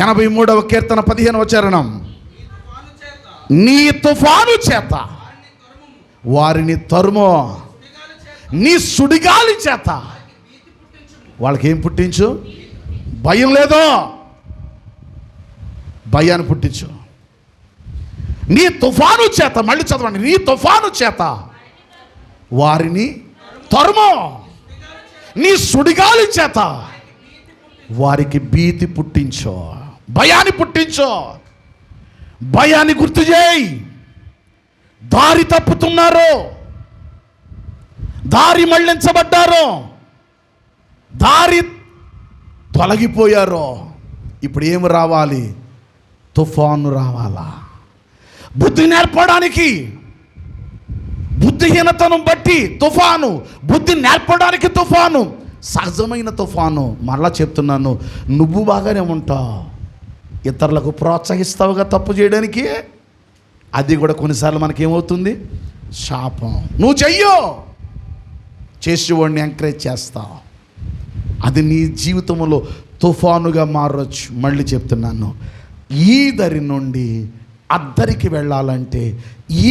83వ కీర్తన 15వ చరణం. నీ తుఫాను చేత వారిని తరుము, నీ సుడిగాలి చేత వాళ్ళకి ఏం పుట్టించు? భయం లేదో భయాన్ని పుట్టించు. నీ తుఫాను చేత, మళ్ళీ చదవండి, నీ తుఫాను చేత వారిని తరుము, నీ సుడిగాలి చేత వారికి భీతి పుట్టించు. భయాన్ని పుట్టించు, భయాన్ని గుర్తు చేయి. దారి తప్పుతున్నారు, దారి మళ్లించబడ్డారు, దారి తొలగిపోయారు. ఇప్పుడు ఏమి రావాలి? తుఫాను రావాలా? బుద్ధి నేర్పడానికి, బుద్ధిహీనతను బట్టి తుఫాను, బుద్ధి నేర్పడానికి తుఫాను, సహజమైన తుఫాను. మరలా చెప్తున్నాను, నువ్వు బాగానే ఉంటావు, ఇతరులకు ప్రోత్సహిస్తావుగా తప్పు చేయడానికి, అది కూడా కొన్నిసార్లు మనకేమవుతుంది? శాపం. నువ్వు చెయ్యో, చేసేవాడిని ఎంకరేజ్ చేస్తావు, అది నీ జీవితంలో తుఫానుగా మారొచ్చు. మళ్ళీ చెప్తున్నాను, ఈ దరి నుండి అద్దరికి వెళ్ళాలంటే,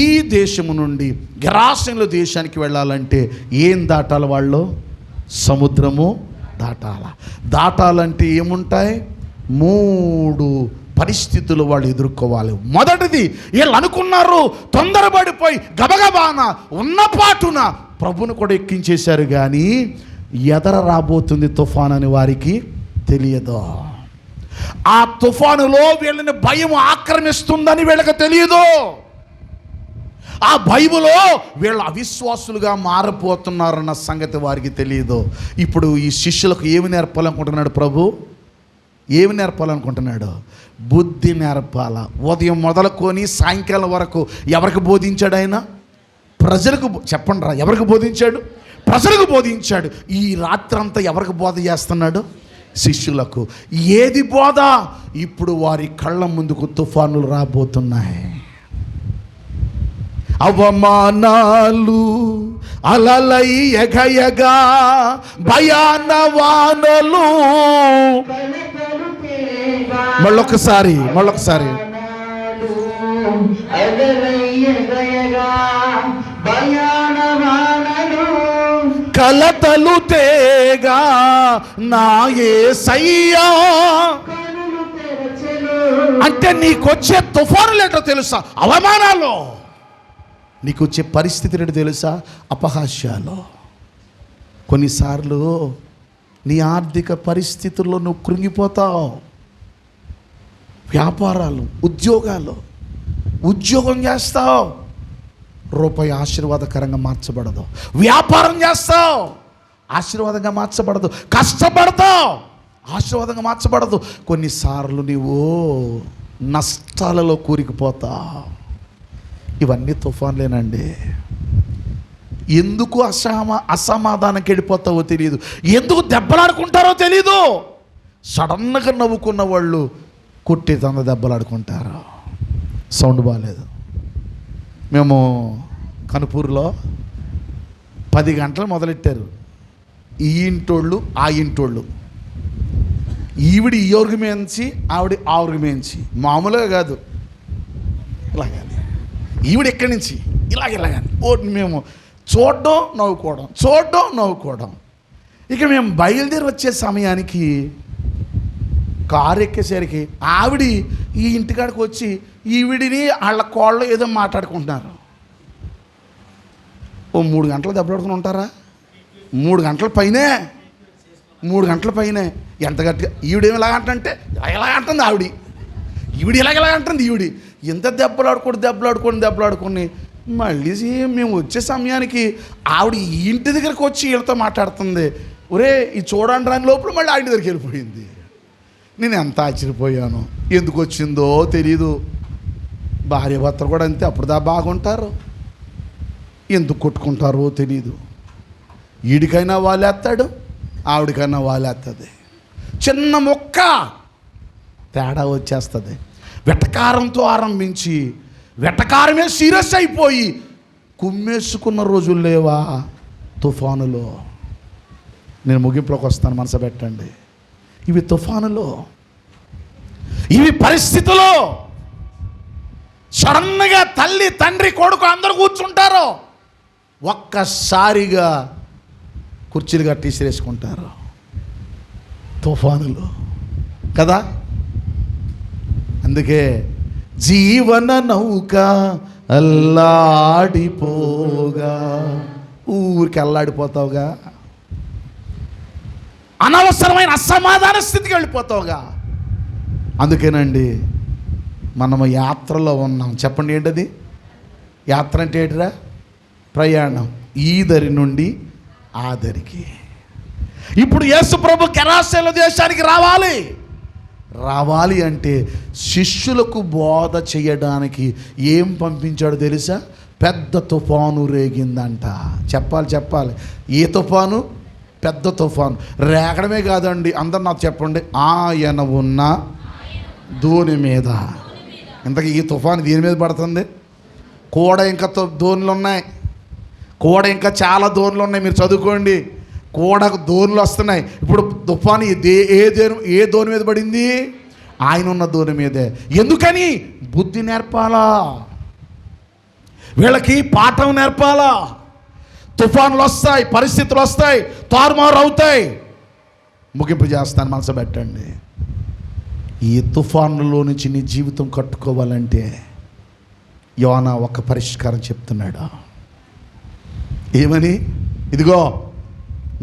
ఈ దేశము నుండి గెరాసేనుల దేశానికి వెళ్ళాలంటే ఏం దాటాలి? వాళ్ళు సముద్రము దాటాలంటే ఏముంటాయి? 3 పరిస్థితులు వాళ్ళు ఎదుర్కోవాలి. మొదటిది, వీళ్ళు అనుకున్నారు, తొందరపడిపోయి గబగబాన ఉన్నపాటున ప్రభును కూడా ఎక్కించేశారు, కానీ ఎదర రాబోతుంది తుఫాన్ అని వారికి తెలియదు. ఆ తుఫానులో వీళ్ళని భయం ఆక్రమిస్తుందని వీళ్ళకి తెలియదు. ఆ భయములో వీళ్ళు అవిశ్వాసులుగా మారిపోతున్నారన్న సంగతి వారికి తెలియదు. ఇప్పుడు ఈ శిష్యులకు ఏమి నేర్పాలనుకుంటున్నాడు ప్రభు? ఏమి నేర్పాలనుకుంటున్నాడు? బుద్ధి నేర్పాల. ఉదయం మొదలుకొని సాయంకాలం వరకు ఎవరికి బోధించాడు ఆయన? ప్రజలకు. చెప్పండి రా, ఎవరికి బోధించాడు? ప్రజలకు బోధించాడు. ఈ రాత్రంతా ఎవరికి బోధ చేస్తున్నాడు? శిష్యులకు. ఏది బోధ? ఇప్పుడు వారి కళ్ళ ముందుకు తుఫానులు రాబోతున్నాయి, అవమానాలు అలలై ఎగయగా, భయాన వానలు. మళ్ళొకసారి కలతలు తేగా నా యేసయ్యా. అంటే నీకొచ్చే తుఫానులు ఏంటో తెలుసా? అవమానాలు. నీకు వచ్చే పరిస్థితి ఏంటో తెలుసా? అపహాస్యాలు. కొన్నిసార్లు నీ ఆర్థిక పరిస్థితుల్లో నువ్వు కృంగిపోతావు. వ్యాపారాలు, ఉద్యోగం చేస్తావు, రూపాయి ఆశీర్వాదకరంగా మార్చబడదు. వ్యాపారం చేస్తావు, ఆశీర్వాదంగా మార్చబడదు. కష్టపడతావు, ఆశీర్వాదంగా మార్చబడదు. కొన్నిసార్లు నీవు నష్టాలలో కూరుకుపోతావు. ఇవన్నీ తుఫాన్లేనండి. ఎందుకు అసమాధానంకి వెళ్ళిపోతావో తెలియదు, ఎందుకు దెబ్బలాడుకుంటారో తెలీదు. సడన్గా నవ్వుకున్న వాళ్ళు కొట్టేతంద దెబ్బలాడుకుంటారు. సౌండ్ బాగాలేదు. మేము కనుపూరులో 10 గంటలు మొదలెట్టారు. ఈ ఇంటోళ్ళు ఆ ఇంటోళ్ళు, ఈవిడ ఈ ఊరికి మేంచి, ఆవిడ ఆ ఊరికి మేంచి. మామూలుగా కాదు, ఇలాగే ఈవిడ ఎక్కడి నుంచి ఇలాగని మేము చూడడం నవ్వుకోవడం. ఇక మేము బయలుదేరి వచ్చే సమయానికి కారు ఎక్కేసరికి ఆవిడ ఈ ఇంటికాడికి వచ్చి ఈవిడిని వాళ్ళ కోళ్ళు ఏదో మాట్లాడుకుంటున్నారు. ఓ 3 గంటలు దెబ్బలాడుకుని ఉంటారా? 3 గంటల పైనే. ఎంత గట్టిగా ఈవిడేమి ఇలాగంటే ఇలా అంటుంది ఈవిడ ఇలాగంటుంది. ఎంత దెబ్బలాడుకొని మళ్ళీ మేము వచ్చే సమయానికి ఆవిడ ఈ ఇంటి దగ్గరికి వచ్చి వీళ్ళతో మాట్లాడుతుంది. ఒరే ఇది చూడండి రాని లోపల మళ్ళీ ఆ ఇంటి దగ్గరికి వెళ్ళిపోయింది. నేను ఎంత ఆశ్చర్యపోయాను. ఎందుకు వచ్చిందో తెలీదు. భార్య భర్తలు కూడా అంతే, అప్పుడుదా బాగుంటారు, ఎందుకు కొట్టుకుంటారో తెలీదు. ఈడికైనా వాలేస్తాడు, ఆవిడికైనా వాలేస్తుంది. చిన్న మొక్క తేడా వచ్చేస్తుంది. వెటకారంతో ఆరంభించి వెటకారమే సీరియస్ అయిపోయి కుమ్మేసుకున్న రోజులు లేవా తుఫానులో? నేను ముగింపులోకి వస్తాను, మనసు పెట్టండి. ఇవి తుఫానులో, ఇవి పరిస్థితులు. సడన్గా తల్లి తండ్రి కొడుకు అందరూ కూర్చుంటారు, ఒక్కసారిగా కుర్చీలుగా తీసిరేసుకుంటారు. తుఫానులు కదా. అందుకే జీవన నౌక అల్లాడిపోగా, ఊరికి అల్లాడిపోతావుగా, అనవసరమైన అసమాధాన స్థితికి వెళ్ళిపోతావుగా. అందుకేనండి మనము యాత్రలో ఉన్నాం. చెప్పండి ఏంటది యాత్ర అంటే? ఏంటిరా? ప్రయాణం. ఈ దరి నుండి ఆ దరికి. ఇప్పుడు యేసు ప్రభు గెరాసేను దేశానికి రావాలి అంటే శిష్యులకు బోధ చేయడానికి ఏం పంపించాడో తెలుసా? పెద్ద తుఫాను రేగిందంట. చెప్పాలి. ఏ తుఫాను? పెద్ద తుఫాను. రేగడమే కాదండి, అందరు నాకు చెప్పండి, ఆయన ఉన్న దోణి మీద. ఇంతకీ ఈ తుఫాను దేని మీద పడుతుంది? కూడా ఇంకా దోణులు ఉన్నాయి, కూడా ఇంకా చాలా దోణులు ఉన్నాయి. మీరు చదువుకోండి, కూడా దోణులు వస్తున్నాయి. ఇప్పుడు తుఫాను ఏ దోణి మీద పడింది? ఆయన ఉన్న దోణి మీదే. ఎందుకని? బుద్ధి నేర్పాలా, వీళ్ళకి పాఠం నేర్పాలా. తుఫానులు వస్తాయి, పరిస్థితులు వస్తాయి, తారుమారు అవుతాయి. ముగింపు చేస్తాను, మనసు పెట్టండి. ఈ తుఫానులో నుంచి నీ జీవితం కట్టుకోవాలంటే యోనా ఒక పరిష్కారం చెప్తున్నాడు. ఏమని? ఇదిగో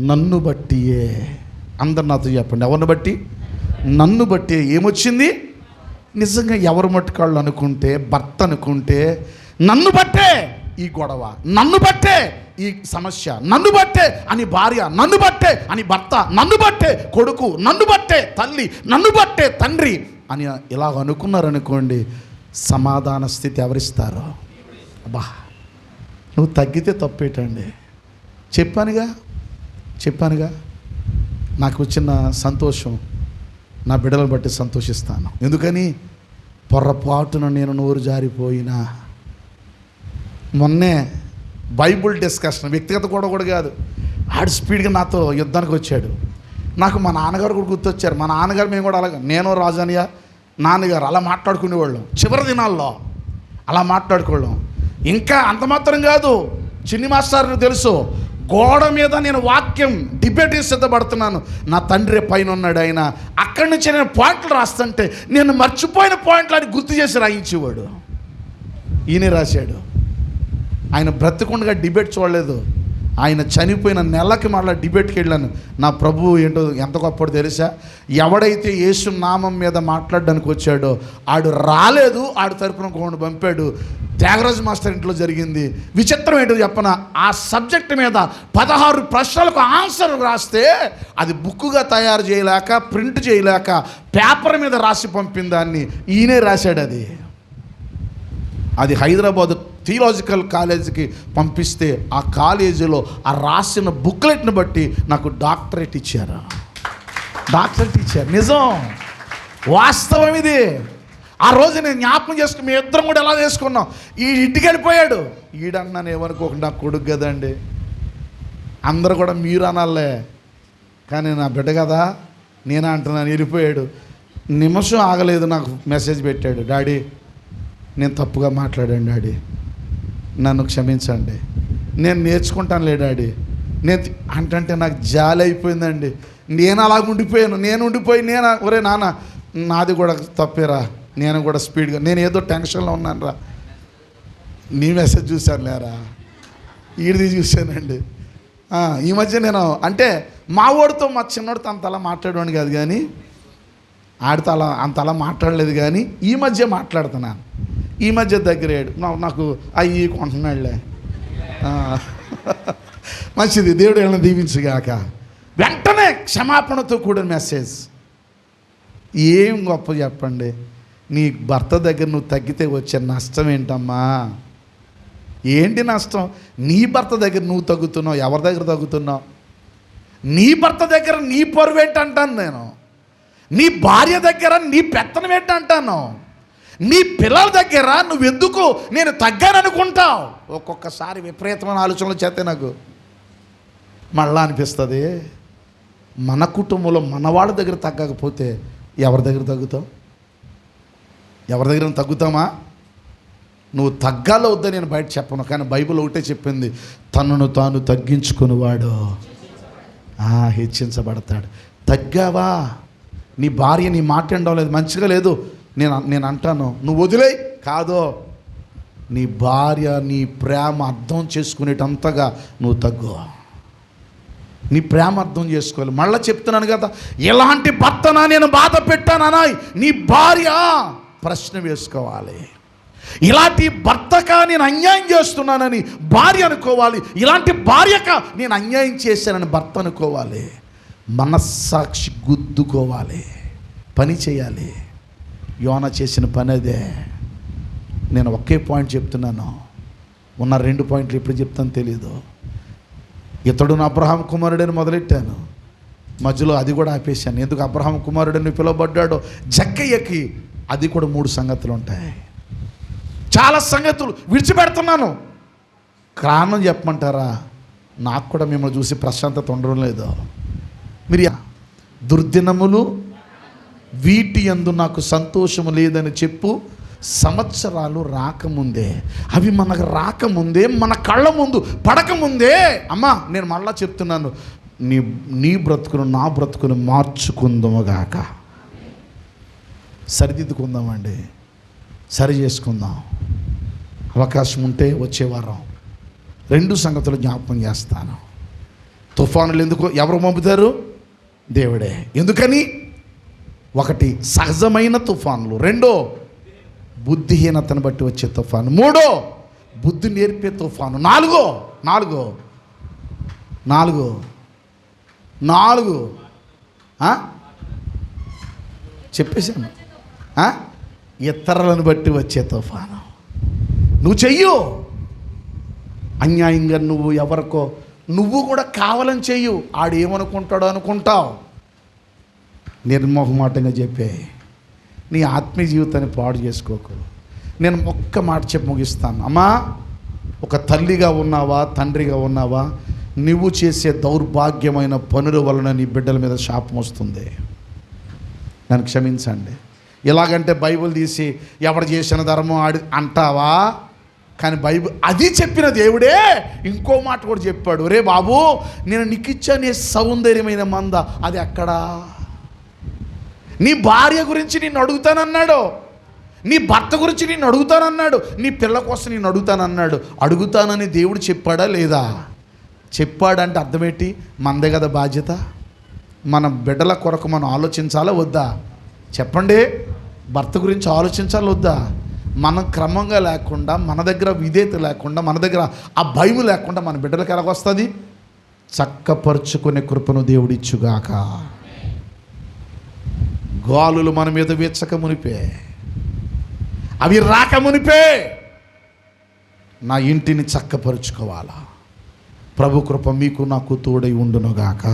నన్ను బట్టియే. అందరు నాతో చెప్పండి, ఎవరిని బట్టి? నన్ను బట్టి. ఏమొచ్చింది? నిజంగా ఎవరు మట్టుకాళ్ళు అనుకుంటే, భర్త అనుకుంటే, నన్ను బట్టే ఈ గొడవ, నన్ను బట్టే ఈ సమస్య, నన్ను బట్టే అని భార్య, నన్ను బట్టే అని భర్త, నన్ను బట్టే కొడుకు, నన్ను బట్టే తల్లి, నన్ను బట్టే తండ్రి అని ఇలాగ అనుకున్నారనుకోండి, సమాధాన స్థితి ఎవరిస్తారో? అబ్బా, నువ్వు తగ్గితే తప్పేటండి. చెప్పానుగా నాకు వచ్చిన సంతోషం నా బిడ్డలను బట్టి సంతోషిస్తాను. ఎందుకని? పొరపాటున నేను నోరు జారిపోయినా. మొన్నే బైబుల్ డిస్కషన్, వ్యక్తిగత కూడా కాదు, ఆడు స్పీడ్గా నాతో యుద్ధానికి వచ్చాడు. నాకు మా నాన్నగారు కూడా గుర్తొచ్చారు. మా నాన్నగారు, మేము కూడా అలాగే, నేను రాజానియా నాన్నగారు అలా మాట్లాడుకునేవాళ్ళం. చివరి దినాల్లో అలా మాట్లాడుకోవడం. ఇంకా అంత మాత్రం కాదు, చిన్ని మాస్టర్ని తెలుసు, గోడ మీద నేను వాక్యం డిబేట్ సిద్ధపడుతున్నాను. నా తండ్రి పైన ఉన్నాడు, ఆయన అక్కడి నుంచి నేను పాయింట్లు రాస్తుంటే నేను మర్చిపోయిన పాయింట్లు అని గుర్తు చేసి రాయించేవాడు. ఈయనే రాశాడు. ఆయన బ్రతికుండగా డిబేట్ చూడలేదు. ఆయన చనిపోయిన నెలకి మళ్ళీ డిబేట్కి వెళ్ళాను. నా ప్రభువు ఏంటో ఎంత గొప్పదో తెలుసా? ఎవడైతే యేసు నామం మీద మాట్లాడడానికి వచ్చాడో ఆడు రాలేదు, ఆడు తరపున కోండు పంపాడు. త్యాగరాజు మాస్టర్ ఇంట్లో జరిగింది. విచిత్రం ఏంటో చెప్పన, ఆ సబ్జెక్ట్ మీద 16 ప్రశ్నలకు ఆన్సర్ రాస్తే అది బుక్కుగా తయారు చేయలేక, ప్రింట్ చేయలేక, పేపర్ మీద రాసి పంపిన దాన్ని ఈయనే రాశాడు. అది హైదరాబాద్ థియలాజికల్ కాలేజీకి పంపిస్తే ఆ కాలేజీలో ఆ రాసిన బుక్లెట్ని బట్టి నాకు డాక్టరేట్ ఇచ్చారు. నిజం, వాస్తవం ఇది. ఆ రోజు నేను జ్ఞాపకం చేసుకుని మీ ఇద్దరం కూడా ఎలా చేసుకున్నాం. ఈ ఇంటికి వెళ్ళిపోయాడు. ఈడన్నాను ఏమనుకోకుండా, నా కొడుకు కదండి, అందరూ కూడా మీరు అనాలే, కానీ నా బిడ్డ కదా నేనే అంటున్నాను. వెళ్ళిపోయాడు. నిమిషం ఆగలేదు, నాకు మెసేజ్ పెట్టాడు, డాడీ నేను తప్పుగా మాట్లాడాను డాడీ, నన్ను క్షమించండి, నేను నేర్చుకుంటాను డాడీ. అంటే నాకు జాలి అయిపోయిందండి. నేను అలాగ ఉండిపోయాను. ఒరే నాన్న నాది కూడా తప్పేరా, నేను కూడా స్పీడ్గా, నేను ఏదో టెన్షన్లో ఉన్నాను రా. నీ మెసేజ్ చూశాను లేరా, ఈడిది చూశానండి. ఈ మధ్య నేను అంటే మా వాడితో, మా చిన్నోడితో అంతలా మాట్లాడేవాడిని కాదు, కానీ ఆడితో అంతలా మాట్లాడలేదు. కానీ ఈ మధ్య మాట్లాడుతున్నాను. ఈ మధ్య దగ్గరయ్యాడు. నాకు అయ్యి కొంటున్నాడులే. మంచిది, దేవుడు ఏమైనా దీవించుగాక. వెంటనే క్షమాపణతో కూడిన మెసేజ్. ఏం గొప్ప చెప్పండి. నీ భర్త దగ్గర నువ్వు తగ్గితే వచ్చే నష్టం ఏంటమ్మా? ఏంటి నష్టం? నీ భర్త దగ్గర నువ్వు తగ్గుతున్నావు, ఎవరి దగ్గర తగ్గుతున్నావు? నీ భర్త దగ్గర నీ పరువు ఏంటంటాను నేను. నీ భార్య దగ్గర నీ పెత్తనం ఏంటంటాను. నీ పిల్లల దగ్గర నువ్వెందుకు నేను తగ్గాననుకుంటావు. ఒక్కొక్కసారి విపరీతమైన ఆలోచనలు చేస్తే నాకు మళ్ళా అనిపిస్తుంది, మన కుటుంబంలో మనవాళ్ళ దగ్గర తగ్గకపోతే ఎవరి దగ్గర తగ్గుతావు? ఎవరి దగ్గర తగ్గుతామా? నువ్వు తగ్గాలో వద్దా నేను బయట చెప్పను, కానీ బైబిల్ ఒకటే చెప్పింది, తనను తాను తగ్గించుకునేవాడు హెచ్చించబడతాడు. తగ్గావా? నీ భార్య నీ మాట వినడం లేదు, మంచిగా లేదు, నేను అంటాను, నువ్వు వదిలేయి. కాదో, నీ భార్య నీ ప్రేమ అర్థం చేసుకునేటంతగా నువ్వు తగ్గు. నీ ప్రేమ అర్థం చేసుకోవాలి. మళ్ళీ చెప్తున్నాను కదా, ఎలాంటి భర్తనా నేను బాధ పెట్టానా నీ భార్య ప్రశ్న వేసుకోవాలి. ఇలాంటి భర్తగా నేను అన్యాయం చేస్తున్నానని భార్య అనుకోవాలి. ఇలాంటి భార్యక నేను అన్యాయం చేశానని భర్త అనుకోవాలి. మనస్సాక్షి గుద్దుకోవాలి, పని చేయాలి. యోనా చేసిన పని అదే. నేను ఒకే పాయింట్ చెప్తున్నాను, ఉన్న 2 పాయింట్లు ఎప్పుడు చెప్తాను తెలీదు. ఇతడు అబ్రహాం కుమారుడని మొదలెట్టాను, మధ్యలో అది కూడా ఆపేశాను. ఎందుకు అబ్రహాం కుమారుడని పిలువబడ్డాడో జక్కయ్యకి అది కూడా 3 సంగతులు ఉంటాయి. చాలా సంగతులు విడిచిపెడుతున్నాను. కారణం చెప్పమంటారా? నాకు కూడా మిమ్మల్ని చూసి ప్రశాంతత ఉండడం లేదు. మీరు దుర్దినములు వీటి యందు నాకు సంతోషము లేదని చెప్పు. సంవత్సరాలు రాకముందే, అవి మనకు రాకముందే, మన కళ్ళ ముందు పడకముందే, అమ్మా నేను మళ్ళా చెప్తున్నాను, నీ బ్రతుకును నా బ్రతుకును మార్చుకుందాముగాక. సరిదిద్దుకుందామండి, సరి చేసుకుందాం. అవకాశం ఉంటే వచ్చే వారం 2 సంగతులు జ్ఞాపకం చేస్తాను. తుఫానులు ఎందుకు ఎవరు పంపుతారు? దేవుడే. ఎందుకని? 1 సహజమైన తుఫానులు, 2 బుద్ధిహీనతను బట్టి వచ్చే తుఫాను, 3 బుద్ధి నేర్పే తుఫాను, 4 చెప్పేశాను, ఇతరులను బట్టి వచ్చే తుఫాను. నువ్వు చెయ్యు అన్యాయంగా, నువ్వు ఎవరికో నువ్వు కూడా కావాలని చెయ్యు. ఆడు ఏమనుకుంటాడో అనుకుంటావు. నిర్మోహమాటంగా చెప్పే నీ ఆత్మీయ జీవితాన్ని పాడు చేసుకోకు. నేను ఒక్క మాట చెప్పి ముగిస్తాను. అమ్మా, ఒక తల్లిగా ఉన్నావా, తండ్రిగా ఉన్నావా, నువ్వు చేసే దౌర్భాగ్యమైన పనుల వలన నీ బిడ్డల మీద శాపం వస్తుంది. నన్ను క్షమించండి. ఎలాగంటే బైబిల్ తీసి ఎవడు చేసిన ధర్మం ఆడి అంటావా? కానీ బైబిల్ అది చెప్పిన దేవుడే ఇంకో మాట కూడా చెప్పాడు. రే బాబు, నేను నీకు ఇచ్చానే సౌందర్యమైన మంద, అది ఎక్కడా? నీ భార్య గురించి నేను అడుగుతానన్నాడు, నీ భర్త గురించి నేను అడుగుతానన్నాడు, నీ పిల్ల కోసం నేను అడుగుతానన్నాడు. అడుగుతానని దేవుడు చెప్పాడా లేదా? చెప్పాడంటే అర్థమేంటి? మనదే కదా బాధ్యత. మన బిడ్డల కొరకు మనం ఆలోచించాలా వద్దా? చెప్పండి. భర్త గురించి ఆలోచించాలి వద్దా? మనం క్రమంగా లేకుండా, మన దగ్గర విధేయత లేకుండా, మన దగ్గర ఆ భయం లేకుండా మన బిడ్డలకు ఎలాగొస్తుంది? చక్కపరుచుకునే కృపను దేవుడిచ్చుగాక. గాలులు మన మీద వీచక మునిపే, అవి రాక మునిపే నా ఇంటిని చక్కపరుచుకోవాలా. ప్రభు కృప మీకు నాకు తోడై ఉండునుగాక.